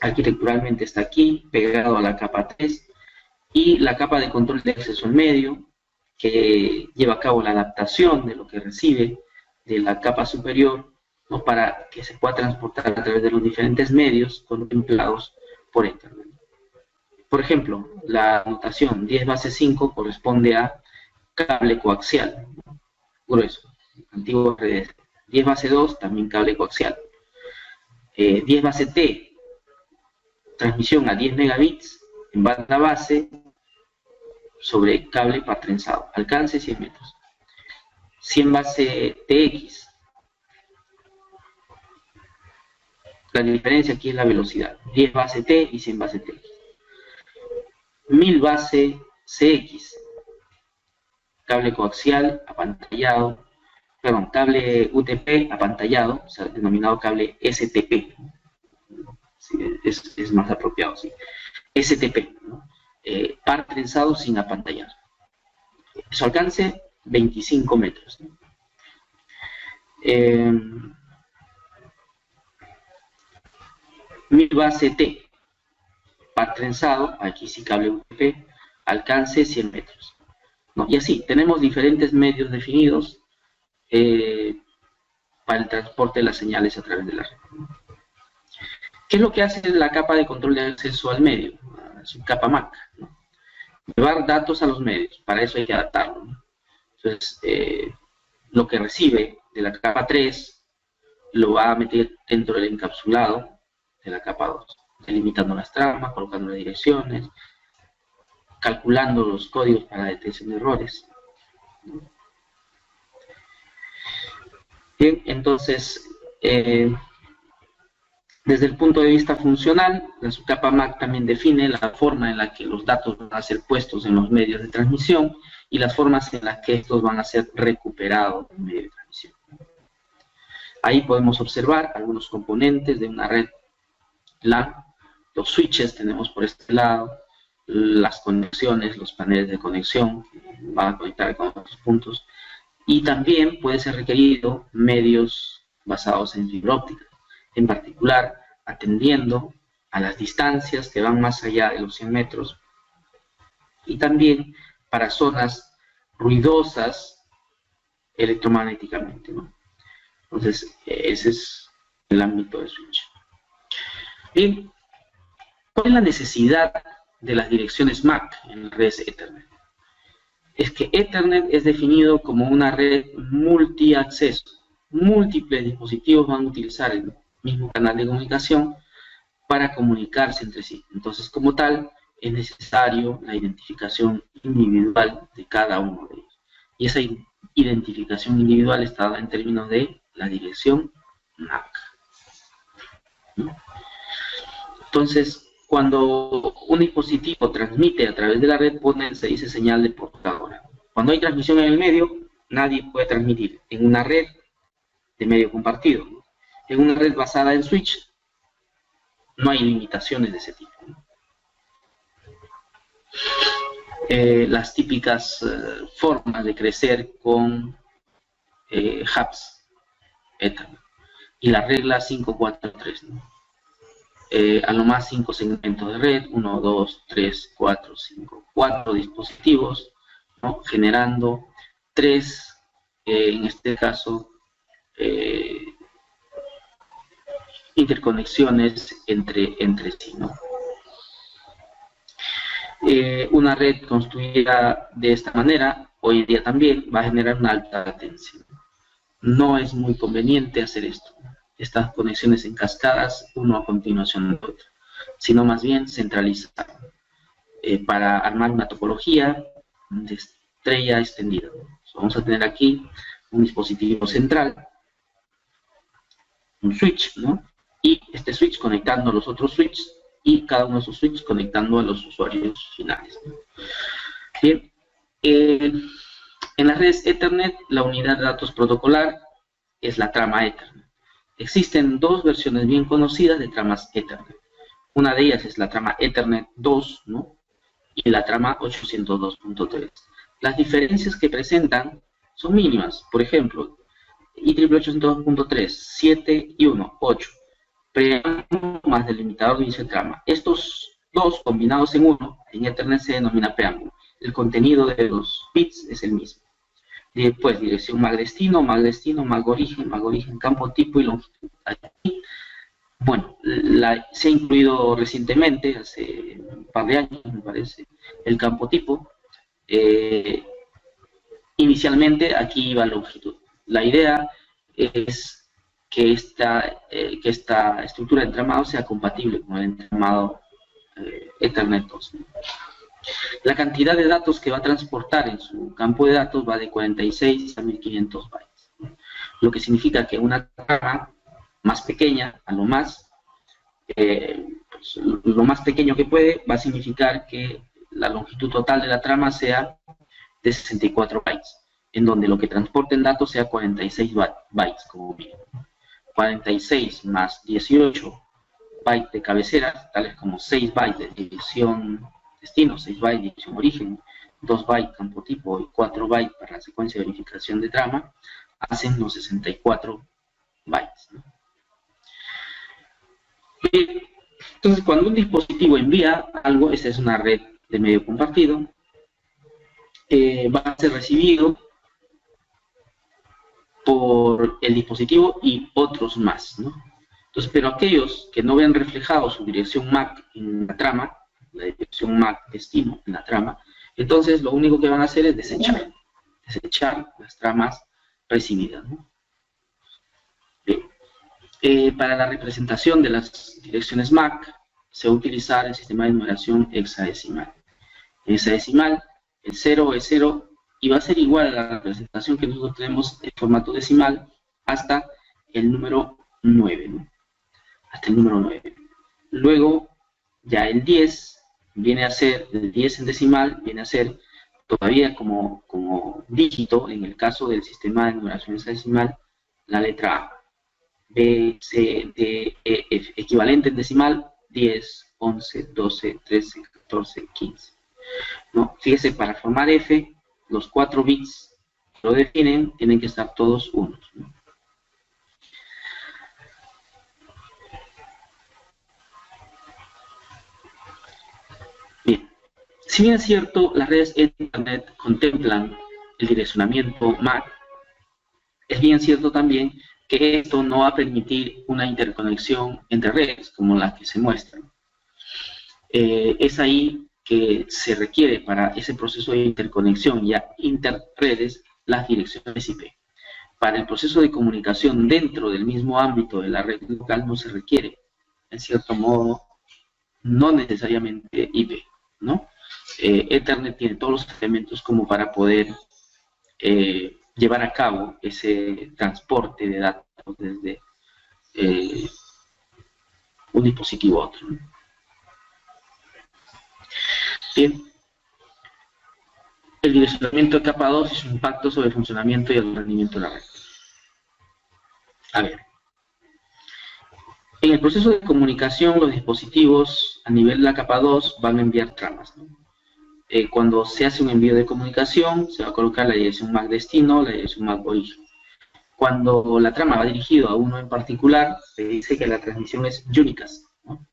Arquitecturalmente está aquí, pegado a la capa 3, y la capa de control de acceso al medio, que lleva a cabo la adaptación de lo que recibe de la capa superior, ¿no? Para que se pueda transportar a través de los diferentes medios contemplados por Ethernet. Por ejemplo, la notación 10 base 5 corresponde a cable coaxial, ¿no? Grueso, antiguo redes. 10 base 2 también cable coaxial. 10 base T, transmisión a 10 megabits en banda base sobre cable par trenzado, alcance 100 metros. 100 base TX, la diferencia aquí es la velocidad, 10 base T y 100 base TX. 1000 base CX, cable coaxial apantallado, perdón, cable UTP apantallado, o sea, denominado cable STP. Sí, es más apropiado, sí. STP, ¿no? Par trenzado sin apantallar. Su alcance, 25 metros. 1000 base T, par trenzado, aquí sí cable UTP, alcance 100 metros. ¿No? Y así, tenemos diferentes medios definidos para el transporte de las señales a través de la red. ¿Qué es lo que hace la capa de control de acceso al medio? Su capa MAC, ¿no? Llevar datos a los medios, para eso hay que adaptarlo, ¿no? Entonces, lo que recibe de la capa 3 lo va a meter dentro del encapsulado de la capa 2, delimitando las tramas, colocando las direcciones, calculando los códigos para detección de errores. Bien, entonces, desde el punto de vista funcional, la subcapa MAC también define la forma en la que los datos van a ser puestos en los medios de transmisión y las formas en las que estos van a ser recuperados en medio de transmisión. Ahí podemos observar algunos componentes de una red LAN. Los switches tenemos por este lado, las conexiones, los paneles de conexión, van a conectar con otros puntos. Y también puede ser requerido medios basados en fibra óptica, en particular atendiendo a las distancias que van más allá de los 100 metros y también para zonas ruidosas electromagnéticamente, ¿no? Entonces, ese es el ámbito del switch. Bien, ¿cuál es la necesidad de las direcciones MAC en redes Ethernet? Es que Ethernet es definido como una red multiacceso. Múltiples dispositivos van a utilizar el mismo canal de comunicación para comunicarse entre sí. Entonces, como tal, es necesario la identificación individual de cada uno de ellos. Y esa identificación individual está dada en términos de la dirección MAC. ¿No? Entonces, cuando un dispositivo transmite a través de la red, se dice señal de portadora. Cuando hay transmisión en el medio, nadie puede transmitir en una red de medio compartido. En una red basada en switch, no hay limitaciones de ese tipo. Las típicas formas de crecer con hubs Ethernet. Y la regla 543, ¿no? A lo más 5 segmentos de red, 1, 2, 3, 4, 5, 4 dispositivos, ¿no? Generando 3, en este caso, interconexiones entre sí, ¿no? Una red construida de esta manera, hoy en día también, va a generar una alta latencia. No es muy conveniente hacer esto, estas conexiones en cascadas, uno a continuación del otro, sino más bien centralizar, para armar una topología de estrella extendida. Vamos a tener aquí un dispositivo central, un switch, ¿no? Y este switch conectando a los otros switches, y cada uno de esos switches conectando a los usuarios finales. Bien, en las redes Ethernet, la unidad de datos protocolar es la trama Ethernet. Existen dos versiones bien conocidas de tramas Ethernet. Una de ellas es la trama Ethernet 2, ¿no? Y la trama 802.3. Las diferencias que presentan son mínimas. Por ejemplo, IEEE 802.3, 7 y 1, 8. Preámbulo más delimitador de inicio de trama. Estos dos combinados en uno, en Ethernet se denomina preámbulo. El contenido de los bits es el mismo. Después, dirección MAC destino, MAC origen, campo tipo y longitud. Aquí, bueno, se ha incluido recientemente, hace un par de años me parece, el campo tipo. Inicialmente aquí iba longitud. La idea es que esta estructura de entramado sea compatible con el entramado Ethernet 2. La cantidad de datos que va a transportar en su campo de datos va de 46 a 1500 bytes, lo que significa que una trama más pequeña, a lo más, pues, lo más pequeño que puede, va a significar que la longitud total de la trama sea de 64 bytes, en donde lo que transporte en datos sea 46 bytes como mínimo. 46 más 18 bytes de cabecera, tales como 6 bytes de dirección destino, 6 bytes de dirección origen, 2 bytes campo tipo y 4 bytes para la secuencia de verificación de trama, hacen los 64 bytes, ¿no? Entonces, cuando un dispositivo envía algo, esta es una red de medio compartido, va a ser recibido por el dispositivo y otros más, ¿no? Entonces, pero aquellos que no vean reflejado su dirección MAC en la trama, la dirección MAC destino en la trama, entonces lo único que van a hacer es desechar las tramas recibidas, ¿no? Bien. Para la representación de las direcciones MAC se va a utilizar el sistema de numeración hexadecimal. En hexadecimal, el 0 es 0 y va a ser igual a la representación que nosotros tenemos en formato decimal hasta el número 9, ¿no? Hasta el número 9. Luego, ya el 10 viene a ser, el 10 en decimal, viene a ser todavía como dígito, en el caso del sistema de numeración hexadecimal, la letra A. B, C, D, E, F. Equivalente en decimal, 10, 11, 12, 13, 14, 15. ¿No? Fíjese, para formar F, los 4 bits que lo definen tienen que estar todos unos, ¿no? Bien, si bien es cierto, las redes de Internet contemplan el direccionamiento MAC, es bien cierto también que esto no va a permitir una interconexión entre redes como la que se muestra. Es ahí que se requiere para ese proceso de interconexión ya interredes las direcciones IP. Para el proceso de comunicación dentro del mismo ámbito de la red local no se requiere, en cierto modo, no necesariamente IP, ¿no? Ethernet tiene todos los elementos como para poder llevar a cabo ese transporte de datos desde un dispositivo a otro, ¿no? Bien. El direccionamiento de capa 2 y su impacto sobre el funcionamiento y el rendimiento de la red. A ver. En el proceso de comunicación, los dispositivos a nivel de la capa 2 van a enviar tramas, ¿no? Cuando se hace un envío de comunicación, se va a colocar la dirección MAC destino, la dirección MAC origen. Cuando la trama va dirigido a uno en particular, se dice que la transmisión es unicast, ¿no?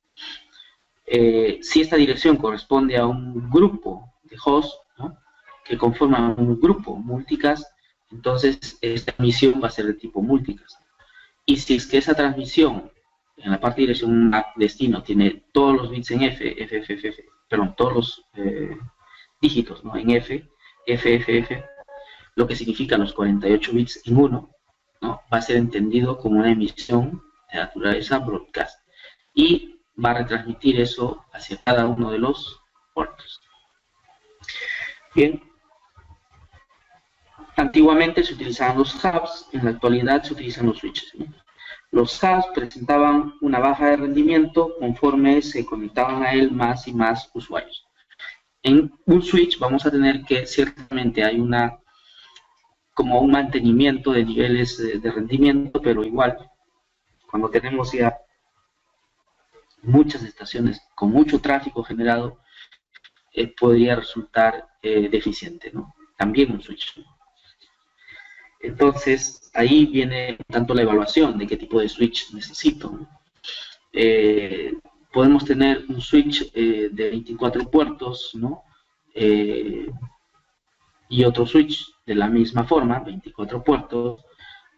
Si esta dirección corresponde a un grupo de hosts, ¿no?, que conforman un grupo multicast, entonces esta emisión va a ser de tipo multicast. Y si es que esa transmisión en la parte de dirección MAC destino tiene todos los bits en F, perdón, todos los dígitos, ¿no?, en F, lo que significa los 48 bits en 1, ¿no?, va a ser entendido como una emisión de naturaleza broadcast y va a retransmitir eso hacia cada uno de los puertos. Bien. Antiguamente se utilizaban los hubs, en la actualidad se utilizan los switches, ¿no? Los hubs presentaban una baja de rendimiento conforme se conectaban a él más y más usuarios. En un switch vamos a tener que ciertamente hay como un mantenimiento de niveles de rendimiento, pero igual, cuando tenemos ya muchas estaciones con mucho tráfico generado, podría resultar deficiente, ¿no? También un switch, ¿no? Entonces, ahí viene tanto la evaluación de qué tipo de switch necesito, ¿no? Podemos tener un switch de 24 puertos, ¿no? Y otro switch de la misma forma, 24 puertos,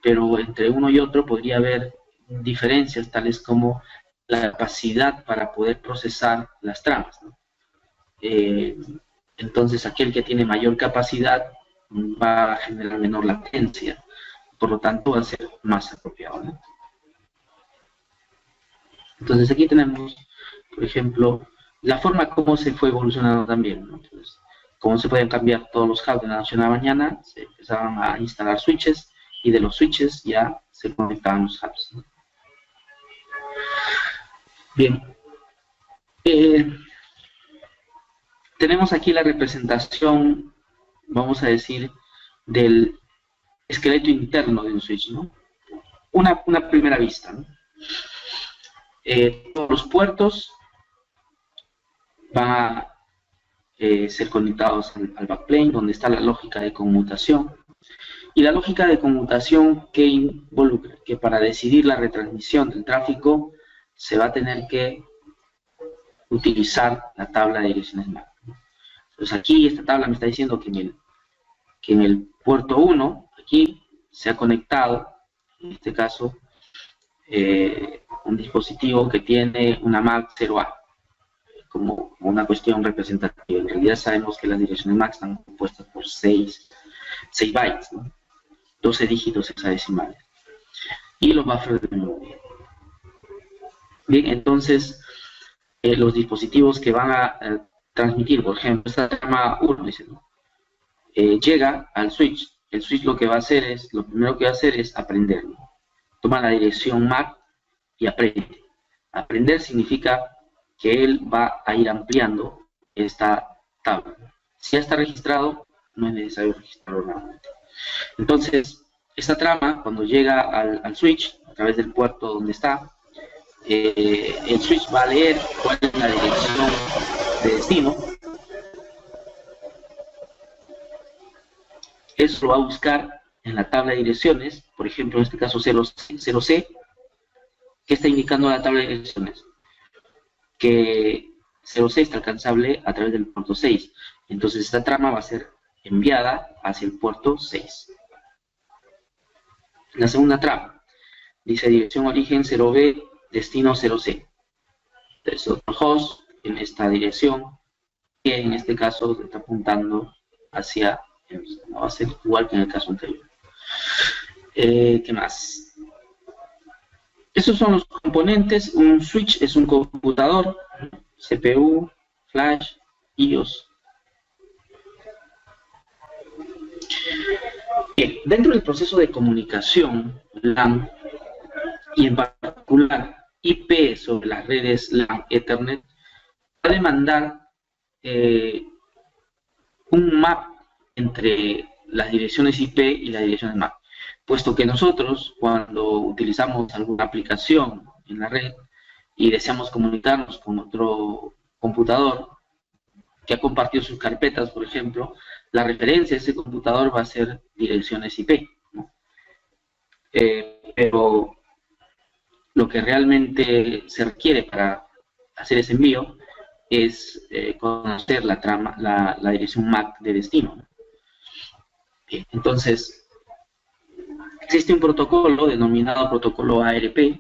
pero entre uno y otro podría haber diferencias tales como la capacidad para poder procesar las tramas, ¿no? Entonces, aquel que tiene mayor capacidad va a generar menor latencia, por lo tanto va a ser más apropiado, ¿no? Entonces aquí tenemos, por ejemplo, la forma como se fue evolucionando también, ¿no? Entonces, cómo se pueden cambiar todos los hubs de la noche a la mañana, se empezaban a instalar switches y de los switches ya se conectaban los hubs, ¿no? Bien. Tenemos aquí la representación, vamos a decir, del esqueleto interno de un switch, ¿no? Una primera vista, ¿no? Todos los puertos van a ser conectados al backplane, donde está la lógica de conmutación. Y la lógica de conmutación que involucra que para decidir la retransmisión del tráfico se va a tener que utilizar la tabla de direcciones MAC. Entonces aquí esta tabla me está diciendo que en el puerto 1, aquí se ha conectado, en este caso, un dispositivo que tiene una MAC 0A, como una cuestión representativa. En realidad sabemos que las direcciones MAC están compuestas por 6 bytes, ¿no? 12 dígitos hexadecimales. Y los buffers de memoria. Bien, entonces, los dispositivos que van a transmitir, por ejemplo, esta trama 1, dice, ¿no?, llega al switch. El switch lo primero que va a hacer es aprender, ¿no? Toma la dirección MAC y aprende. Aprender significa que él va a ir ampliando esta tabla. Si ya está registrado, no es necesario registrarlo nuevamente. Entonces, esta trama, cuando llega al switch, a través del puerto donde está. El switch va a leer cuál es la dirección de destino. Eso lo va a buscar en la tabla de direcciones, por ejemplo, en este caso 0C, que está indicando la tabla de direcciones, que 0C está alcanzable a través del puerto 6. Entonces esta trama va a ser enviada hacia el puerto 6. La segunda trama dice dirección origen 0B, destino 0C. Entonces otro host en esta dirección, que en este caso está apuntando hacia, no va a ser igual que en el caso anterior. ¿Qué más? Esos son los componentes. Un switch es un computador, CPU, flash, IOS. Bien, dentro del proceso de comunicación LAN, y en particular IP sobre las redes LAN Ethernet, va a demandar un map entre las direcciones IP y las direcciones MAC, puesto que nosotros, cuando utilizamos alguna aplicación en la red y deseamos comunicarnos con otro computador que ha compartido sus carpetas, por ejemplo, la referencia a ese computador va a ser direcciones IP, ¿no? Pero lo que realmente se requiere para hacer ese envío es conocer la dirección MAC de destino, ¿no? Bien, entonces, existe un protocolo denominado protocolo ARP,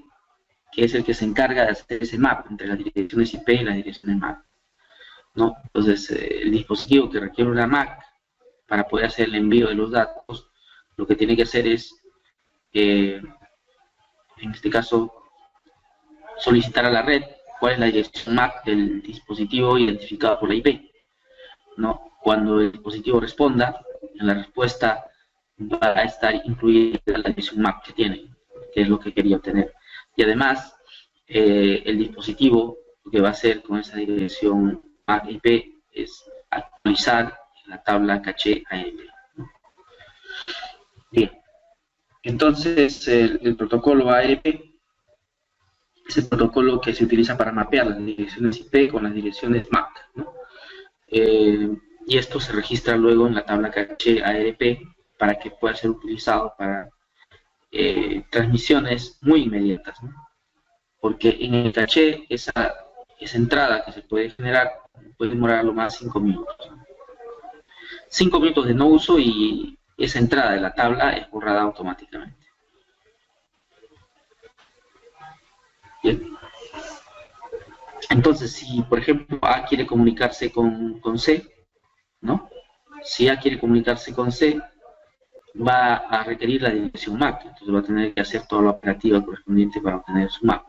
que es el que se encarga de hacer ese map entre las direcciones IP y las direcciones MAC, ¿no? Entonces, el dispositivo que requiere una MAC para poder hacer el envío de los datos, lo que tiene que hacer es, en este caso, solicitar a la red cuál es la dirección MAC del dispositivo identificado por la IP, ¿no? Cuando el dispositivo responda, en la respuesta va a estar incluida la dirección MAC que tiene, que es lo que quería obtener. Y además, el dispositivo lo que va a hacer con esa dirección MAC IP es actualizar la tabla caché ARP, ¿no? Bien, entonces el protocolo ARP es el protocolo que se utiliza para mapear las direcciones IP con las direcciones MAC, ¿no? Y esto se registra luego en la tabla caché ARP para que pueda ser utilizado para transmisiones muy inmediatas, ¿no? Porque en el caché esa entrada que se puede generar puede demorar a lo más 5 minutos, ¿no? 5 minutos de no uso y esa entrada de la tabla es borrada automáticamente. Bien. Entonces, si por ejemplo A quiere comunicarse con C, ¿no? Si A quiere comunicarse con C, va a requerir la dirección MAC, entonces va a tener que hacer toda la operativa correspondiente para obtener su MAC.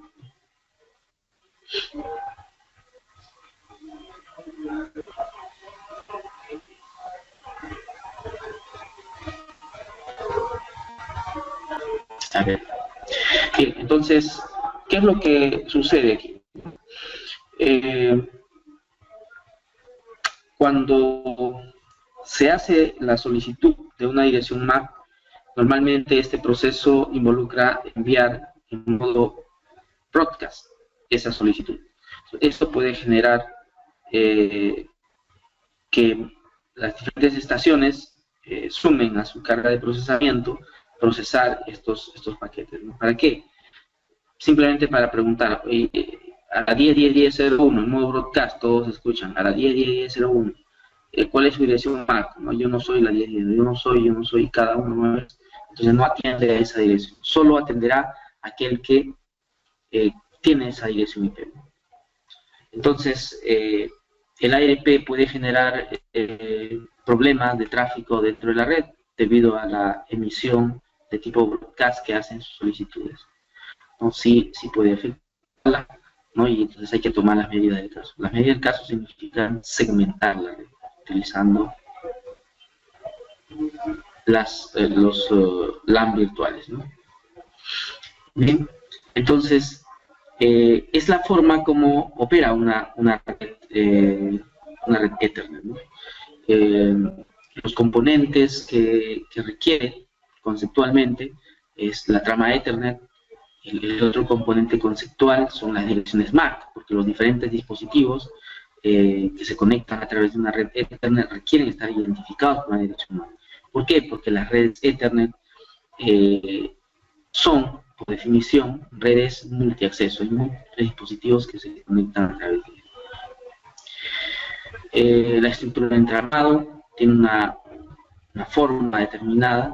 A ver. Bien, entonces, ¿qué es lo que sucede aquí? Cuando se hace la solicitud de una dirección MAC, normalmente este proceso involucra enviar en modo broadcast esa solicitud. Esto puede generar que las diferentes estaciones sumen a su carga de procesamiento procesar estos paquetes, ¿no? ¿Para qué? Simplemente para preguntar, a la 10.10.10.01, en modo broadcast, todos escuchan, a la 10.10.10.01, ¿cuál es su dirección MAC? ¿No? Yo no soy la 10.10, yo no soy cada uno, ¿no? Entonces no atiende a esa dirección, solo atenderá a aquel que tiene esa dirección IP. Entonces, el ARP puede generar problemas de tráfico dentro de la red debido a la emisión de tipo broadcast que hacen sus solicitudes, ¿no? Sí puede afectarla, ¿no? Y entonces hay que tomar las medidas del caso. Las medidas del caso significan segmentar la red utilizando los LAN virtuales, ¿no? Bien, entonces es la forma como opera una red Ethernet, ¿no? Los componentes que requiere conceptualmente es la trama Ethernet, El otro componente conceptual son las direcciones MAC, porque los diferentes dispositivos que se conectan a través de una red Ethernet requieren estar identificados con una dirección MAC. ¿Por qué? Porque las redes Ethernet son, por definición, redes multiacceso. Hay muchos dispositivos que se conectan a través de ellos. La estructura de entramado tiene una forma determinada,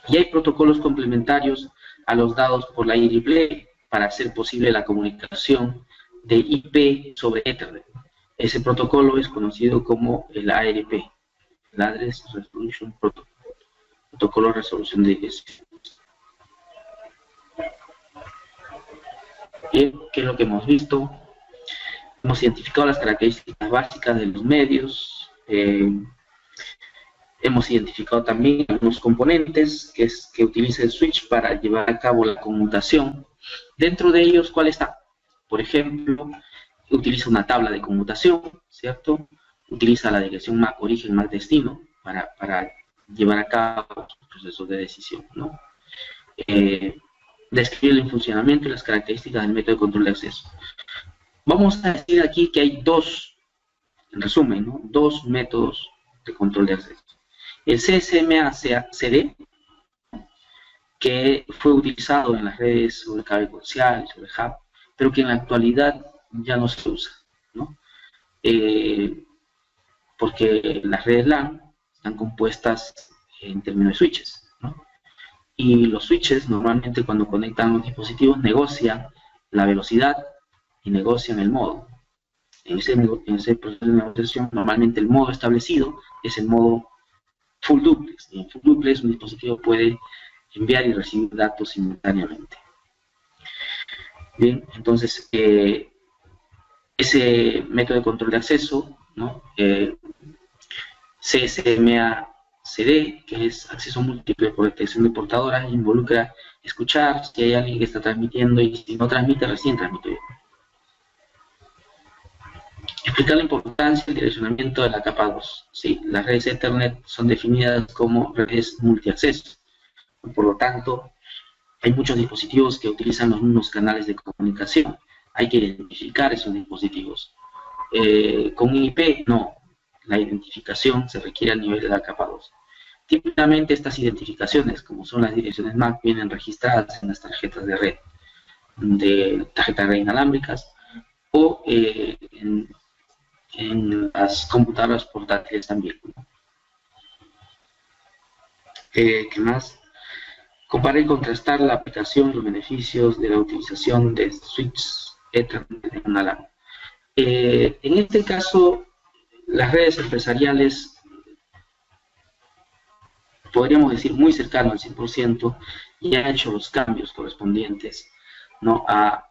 y hay protocolos complementarios a los dados por la IEEE para hacer posible la comunicación de IP sobre Ethernet. Ese protocolo es conocido como el ARP, el Address Resolution Protocol, protocolo de resolución de dirección. Bien, ¿qué es lo que hemos visto? Hemos identificado las características básicas de los medios. Hemos identificado también algunos componentes que utiliza el switch para llevar a cabo la conmutación. Dentro de ellos, ¿cuál está? Por ejemplo, utiliza una tabla de conmutación, ¿cierto? Utiliza la dirección MAC origen, MAC destino para llevar a cabo los procesos de decisión, ¿no? Describe el funcionamiento y las características del método de control de acceso. Vamos a decir aquí que hay dos, en resumen, ¿no? Dos métodos de control de acceso. El CSMA-CD, que fue utilizado en las redes sobre cable coaxial, sobre hub, pero que en la actualidad ya no se usa, ¿no? Porque las redes LAN están compuestas en términos de switches, ¿no? Y los switches normalmente cuando conectan los dispositivos negocian la velocidad y negocian el modo. En ese proceso de negociación, normalmente el modo establecido es el modo full duplex. Y en full duplex un dispositivo puede enviar y recibir datos simultáneamente. Bien, entonces ese método de control de acceso, ¿no? CSMA-CD, que es acceso múltiple por detección de portadoras, involucra escuchar si hay alguien que está transmitiendo y si no transmite, recién transmite. Explicar la importancia del direccionamiento de la capa 2. Sí, las redes Ethernet son definidas como redes multiacceso. Por lo tanto, hay muchos dispositivos que utilizan los mismos canales de comunicación. Hay que identificar esos dispositivos. Con IP, no. La identificación se requiere a nivel de la capa 2. Típicamente estas identificaciones, como son las direcciones MAC, vienen registradas en las tarjetas de red, tarjetas de red inalámbricas, o en las computadoras portátiles también. ¿Qué más? Comparar y contrastar la aplicación y los beneficios de la utilización de switches Ethernet en una LAN. En este caso, las redes empresariales, podríamos decir muy cercano al 100%, ya han hecho los cambios correspondientes, ¿no? A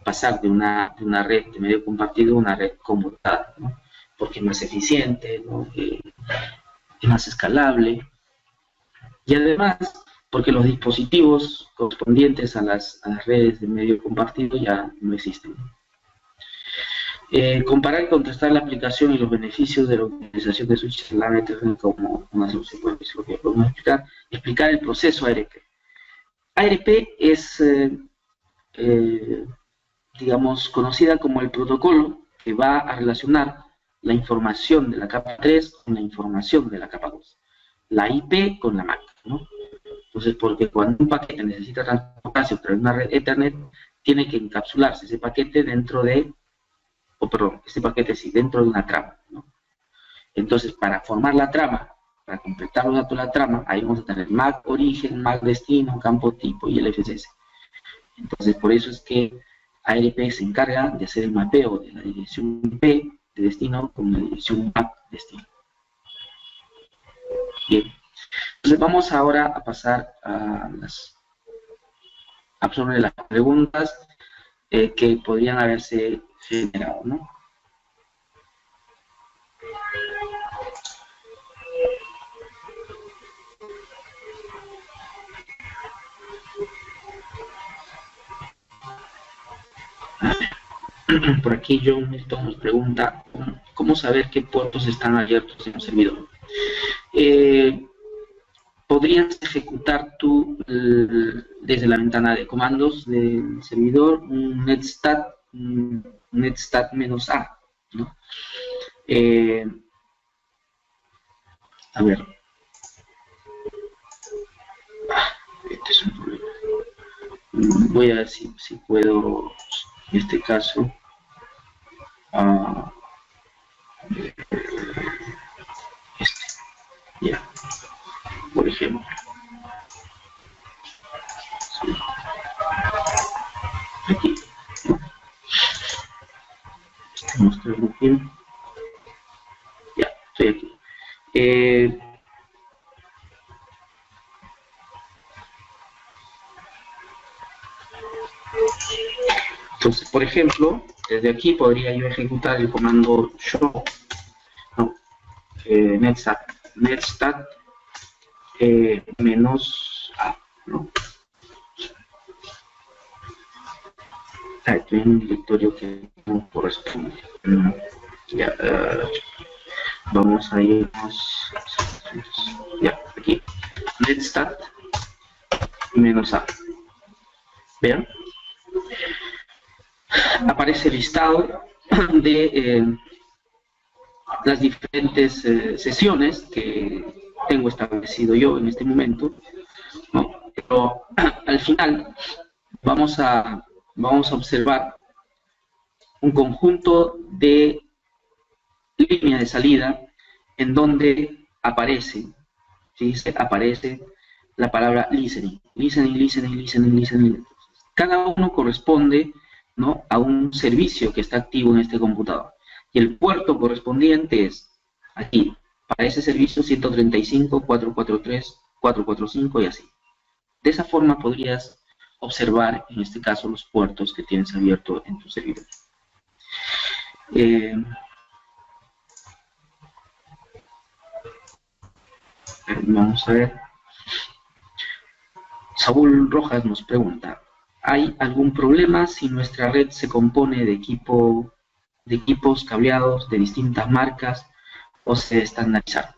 pasar de una red de medio compartido a una red conmutada, ¿no? Porque es más eficiente, ¿no? Es más escalable, y además porque los dispositivos correspondientes a las redes de medio compartido ya no existen. Comparar y contrastar la aplicación y los beneficios de la utilización de switches LAN Ethernet como una solución. Bueno, es lo que podemos explicar el proceso ARP. ARP es digamos, conocida como el protocolo que va a relacionar la información de la capa 3 con la información de la capa 2, la IP con la MAC, ¿no? Entonces, porque cuando un paquete necesita transportarse a través de una red Ethernet, tiene que encapsularse ese paquete dentro de, dentro de una trama, ¿no? Entonces, para formar la trama, para completar los datos de la trama, ahí vamos a tener MAC origen, MAC destino, campo tipo y el FCC. Entonces, por eso es que ARP se encarga de hacer el mapeo de la dirección IP de destino con la dirección MAC destino. Bien. Entonces, vamos ahora a pasar a sobre las preguntas que podrían haberse generado, ¿no? Por aquí John Milton nos pregunta, ¿cómo saber qué puertos están abiertos en un servidor? podrías ejecutar tú desde la ventana de comandos del servidor un netstat-a, ¿no? A ver. Este es un problema. Voy a ver si puedo, en este caso, ya, por ejemplo. Sí. Aquí. Mostrarlo aquí. Ya, estoy aquí. Entonces, por ejemplo, desde aquí podría yo ejecutar el comando show, no, netstat menos a, ¿no? Estoy en un directorio que no corresponde. Ya, vamos a irnos, ya, aquí, netstat menos a. Vean, aparece listado de las diferentes sesiones que tengo establecido yo en este momento, ¿no? Pero al final vamos a observar un conjunto de líneas de salida en donde aparece, ¿sí? Aparece la palabra listening. Cada uno corresponde, ¿no?, a un servicio que está activo en este computador. Y el puerto correspondiente es aquí, para ese servicio 135, 443, 445 y así. De esa forma podrías observar, en este caso, los puertos que tienes abierto en tu servidor. Vamos a ver. Saúl Rojas nos pregunta, ¿hay algún problema si nuestra red se compone de equipos cableados de distintas marcas o se estandarizaron?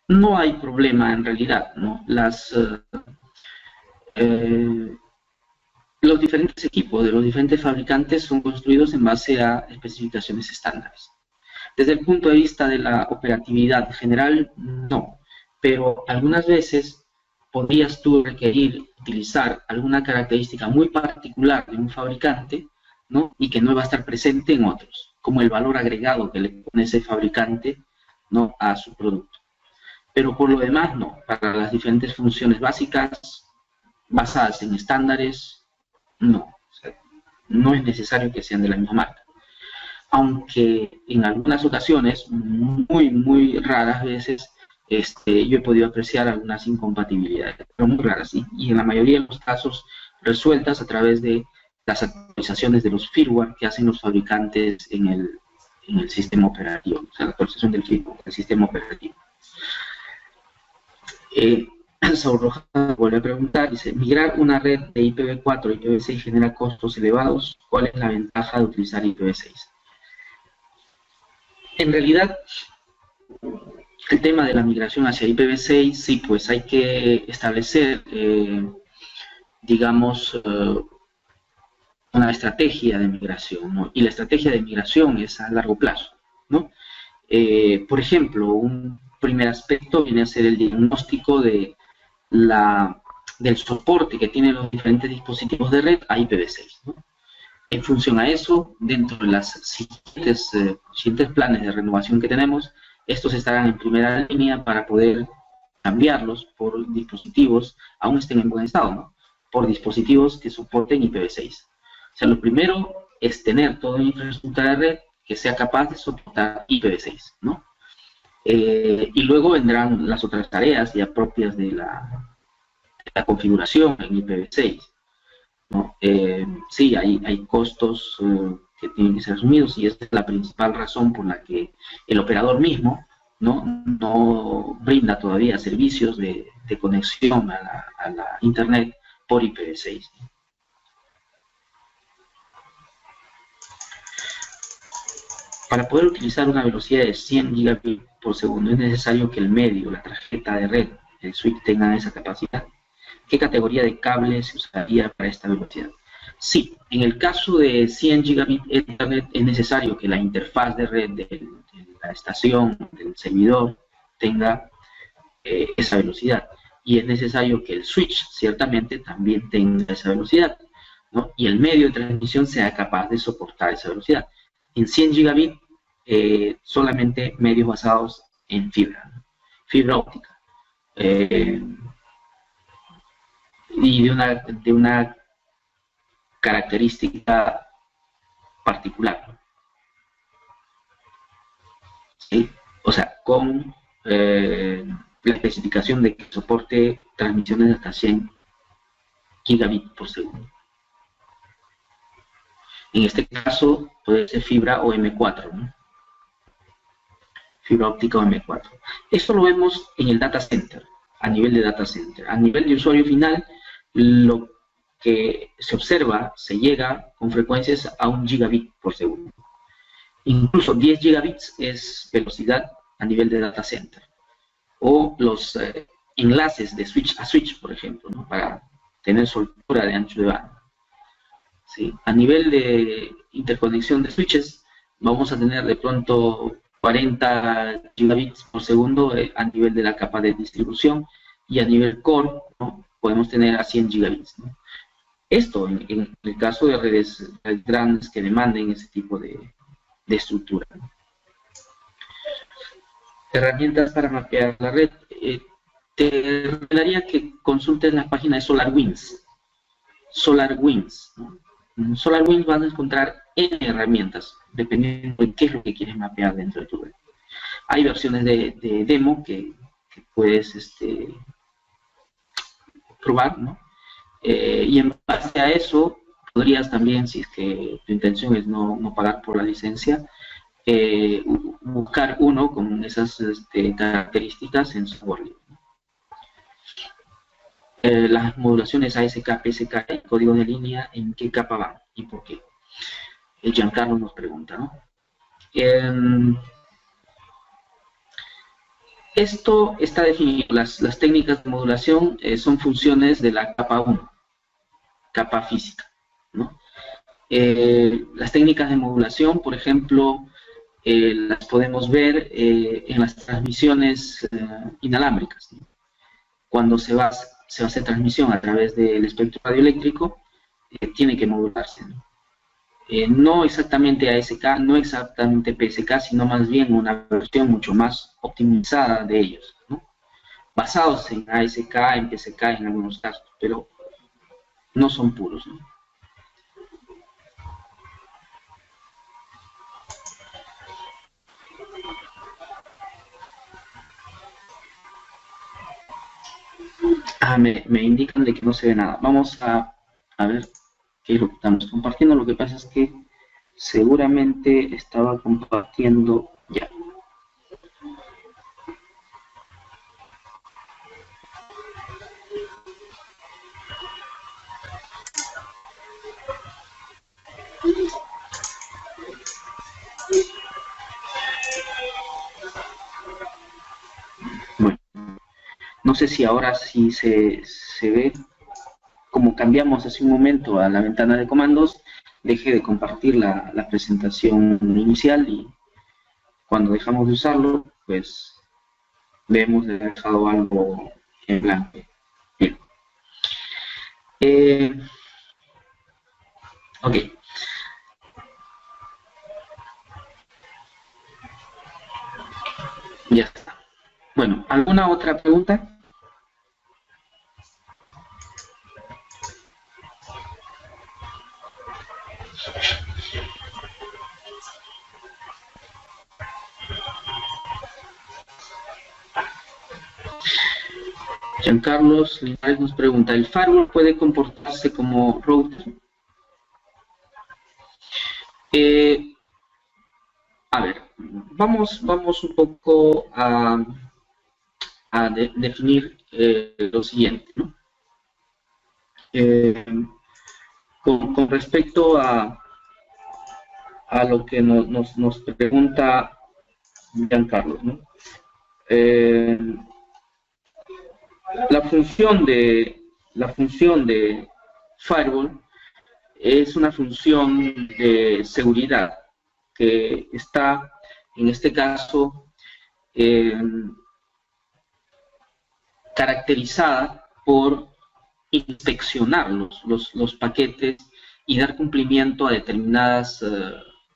No hay problema en realidad, ¿no? Los diferentes equipos de los diferentes fabricantes son construidos en base a especificaciones estándares. Desde el punto de vista de la operatividad general, no. Pero algunas veces podrías tú requerir utilizar alguna característica muy particular de un fabricante, ¿no?, y que no va a estar presente en otros, como el valor agregado que le pone ese fabricante, ¿no?, a su producto. Pero por lo demás, no. Para las diferentes funciones básicas, basadas en estándares, no. O sea, no es necesario que sean de la misma marca. Aunque en algunas ocasiones, muy raras veces, yo he podido apreciar algunas incompatibilidades, pero muy raras, y en la mayoría de los casos resueltas a través de las actualizaciones de los firmware que hacen los fabricantes en el sistema operativo, o sea, la actualización del firmware, del sistema operativo. Saúl Rojas vuelve a preguntar, dice, migrar una red de IPv4 a IPv6 genera costos elevados, ¿cuál es la ventaja de utilizar IPv6? En realidad, el tema de la migración hacia IPv6, sí, pues hay que establecer, digamos, una estrategia de migración, ¿no? Y la estrategia de migración es a largo plazo, ¿no? Por ejemplo, un primer aspecto viene a ser el diagnóstico del soporte que tienen los diferentes dispositivos de red a IPv6, ¿no? En función a eso, dentro de las siguientes planes de renovación que tenemos, estos estarán en primera línea para poder cambiarlos por dispositivos, aún estén en buen estado, ¿no?, por dispositivos que soporten IPv6. O sea, lo primero es tener toda una infraestructura de red que sea capaz de soportar IPv6, ¿no? Y luego vendrán las otras tareas ya propias de la configuración en IPv6, ¿no? Sí, hay costos que tienen que ser asumidos, y esta es la principal razón por la que el operador mismo no brinda todavía servicios de conexión a la Internet por IPv6. Para poder utilizar una velocidad de 100 gigabits por segundo es necesario que el medio, la tarjeta de red, el switch tenga esa capacidad. ¿Qué categoría de cable se usaría para esta velocidad? Sí, en el caso de 100 gigabits de internet es necesario que la interfaz de red de la estación, del servidor, tenga esa velocidad. Y es necesario que el switch ciertamente también tenga esa velocidad, ¿no? Y el medio de transmisión sea capaz de soportar esa velocidad. En 100 gigabits, solamente medios basados en fibra, ¿no? Fibra óptica. Y de una característica particular, ¿no? ¿Sí? O sea, con la especificación de que soporte transmisiones de hasta 100 gigabits por segundo. En este caso puede ser fibra o M4, ¿no? Fibra óptica o M4. Esto lo vemos en el data center, a nivel de data center. A nivel de usuario final, lo que se observa, se llega con frecuencias a 1 gigabit por segundo. Incluso 10 gigabits es velocidad a nivel de data center. O los enlaces de switch a switch, por ejemplo, ¿no? Para tener soltura de ancho de banda. ¿Sí? A nivel de interconexión de switches, vamos a tener de pronto 40 gigabits por segundo a nivel de la capa de distribución, y a nivel core, ¿no? Podemos tener a 100 gigabits, ¿no? Esto en el caso de redes grandes que demanden ese tipo de estructura, ¿no? Herramientas para mapear la red. Te recomendaría que consultes la página de SolarWinds. SolarWinds, ¿no? En SolarWinds vas a encontrar N herramientas, dependiendo de qué es lo que quieres mapear dentro de tu red. Hay versiones de demo que puedes probar, ¿no? Y en base a eso, podrías también, si es que tu intención es no pagar por la licencia, buscar uno con esas características en software libre. Las modulaciones ASK, PSK y código de línea, ¿en qué capa van y por qué? Giancarlo nos pregunta, ¿no? Esto está definido. Las técnicas de modulación son funciones de la capa 1, capa física, ¿no? Las técnicas de modulación, por ejemplo, las podemos ver en las transmisiones inalámbricas, ¿no? Cuando se va a hacer transmisión a través del espectro radioeléctrico, tiene que modularse, ¿no? No exactamente ASK, no exactamente PSK, sino más bien una versión mucho más optimizada de ellos, ¿no? Basados en ASK, en PSK en algunos casos, pero no son puros, ¿no? Me indican de que no se ve nada. Vamos a ver qué es lo que estamos compartiendo. Lo que pasa es que seguramente estaba compartiendo ya. Bueno, no sé si ahora sí se ve. Como cambiamos hace un momento a la ventana de comandos, dejé de compartir la presentación inicial, y cuando dejamos de usarlo, pues vemos dejado algo en blanco. Bien. Ok. Ya está. Bueno, ¿alguna otra pregunta? Giancarlos Linares nos pregunta, ¿el firewall puede comportarse como router? A ver, vamos un poco a definir lo siguiente, ¿no? Con respecto a a lo que nos pregunta Giancarlo, ¿no? La función de firewall es una función de seguridad que está, en este caso, caracterizada por inspeccionar los paquetes y dar cumplimiento a determinadas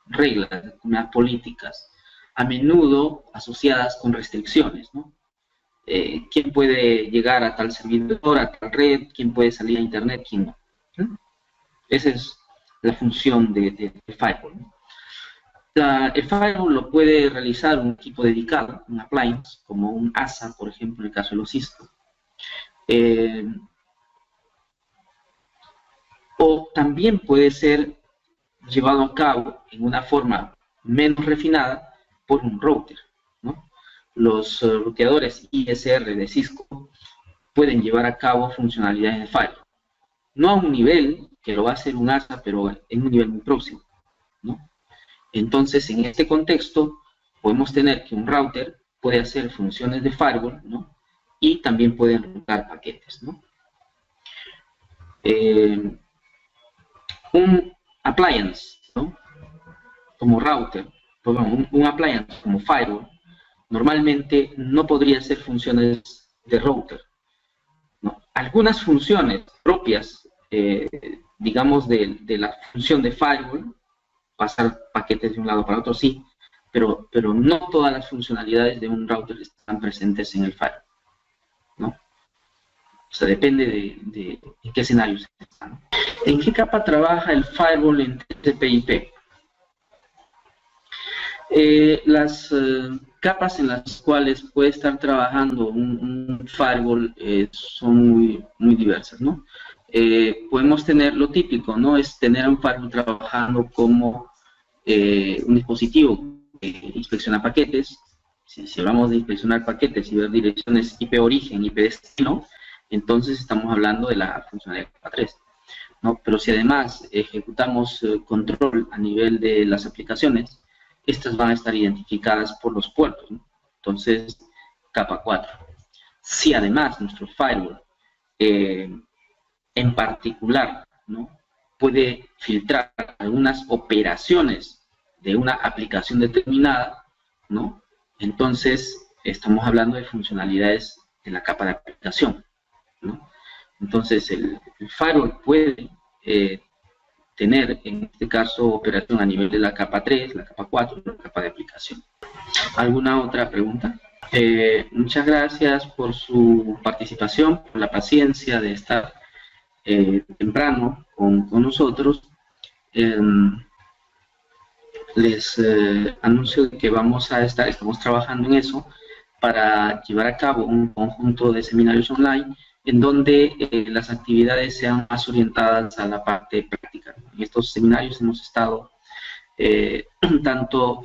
reglas, determinadas políticas, a menudo asociadas con restricciones, ¿no? ¿Quién puede llegar a tal servidor, a tal red? ¿Quién puede salir a internet? ¿Quién no? ¿Mm? Esa es la función de firewall, ¿no? El firewall lo puede realizar un equipo dedicado, un appliance, como un ASA, por ejemplo, en el caso de los Cisco. O también puede ser llevado a cabo en una forma menos refinada por un router, ¿no? Los ruteadores ISR de Cisco pueden llevar a cabo funcionalidades de firewall. No a un nivel que lo va a hacer un ASA, pero en un nivel muy próximo, ¿no? Entonces, en este contexto, podemos tener que un router puede hacer funciones de firewall, ¿no? Y también puede enrutar paquetes, ¿no? Un appliance, ¿no? Como router, perdón, un appliance como firewall, normalmente no podría hacer funciones de router, ¿no? Algunas funciones propias, digamos, de la función de firewall, pasar paquetes de un lado para otro, sí, pero no todas las funcionalidades de un router están presentes en el firewall, ¿no? O sea, depende de en qué escenario se está, ¿no? ¿En qué capa trabaja el firewall en TCP/IP? Las capas en las cuales puede estar trabajando un firewall son muy diversas, ¿no? Podemos tener lo típico, ¿no? Es tener un firewall trabajando como un dispositivo que inspecciona paquetes. Si hablamos de inspeccionar paquetes y ver direcciones IP origen, IP destino, entonces estamos hablando de la funcionalidad capa 3, ¿no? Pero si además ejecutamos control a nivel de las aplicaciones, estas van a estar identificadas por los puertos, ¿no? Entonces, capa 4. Si además nuestro firewall, en particular, ¿no?, puede filtrar algunas operaciones de una aplicación determinada, ¿no?, entonces estamos hablando de funcionalidades de la capa de aplicación, ¿no? Entonces, el firewall puede tener, en este caso, operación a nivel de la capa 3, la capa 4, la capa de aplicación. ¿Alguna otra pregunta? Muchas gracias por su participación, por la paciencia de estar temprano con nosotros. Les anuncio que estamos trabajando en eso para llevar a cabo un conjunto de seminarios online en donde las actividades sean más orientadas a la parte práctica. En estos seminarios hemos estado tanto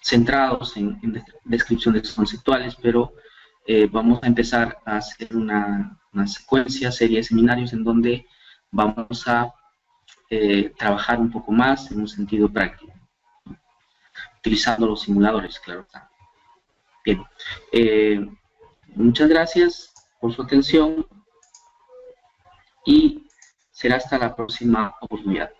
centrados en descripciones conceptuales, pero vamos a empezar a hacer una serie de seminarios en donde vamos a trabajar un poco más en un sentido práctico, ¿no?, utilizando los simuladores, claro. Bien, muchas gracias por su atención y será hasta la próxima oportunidad.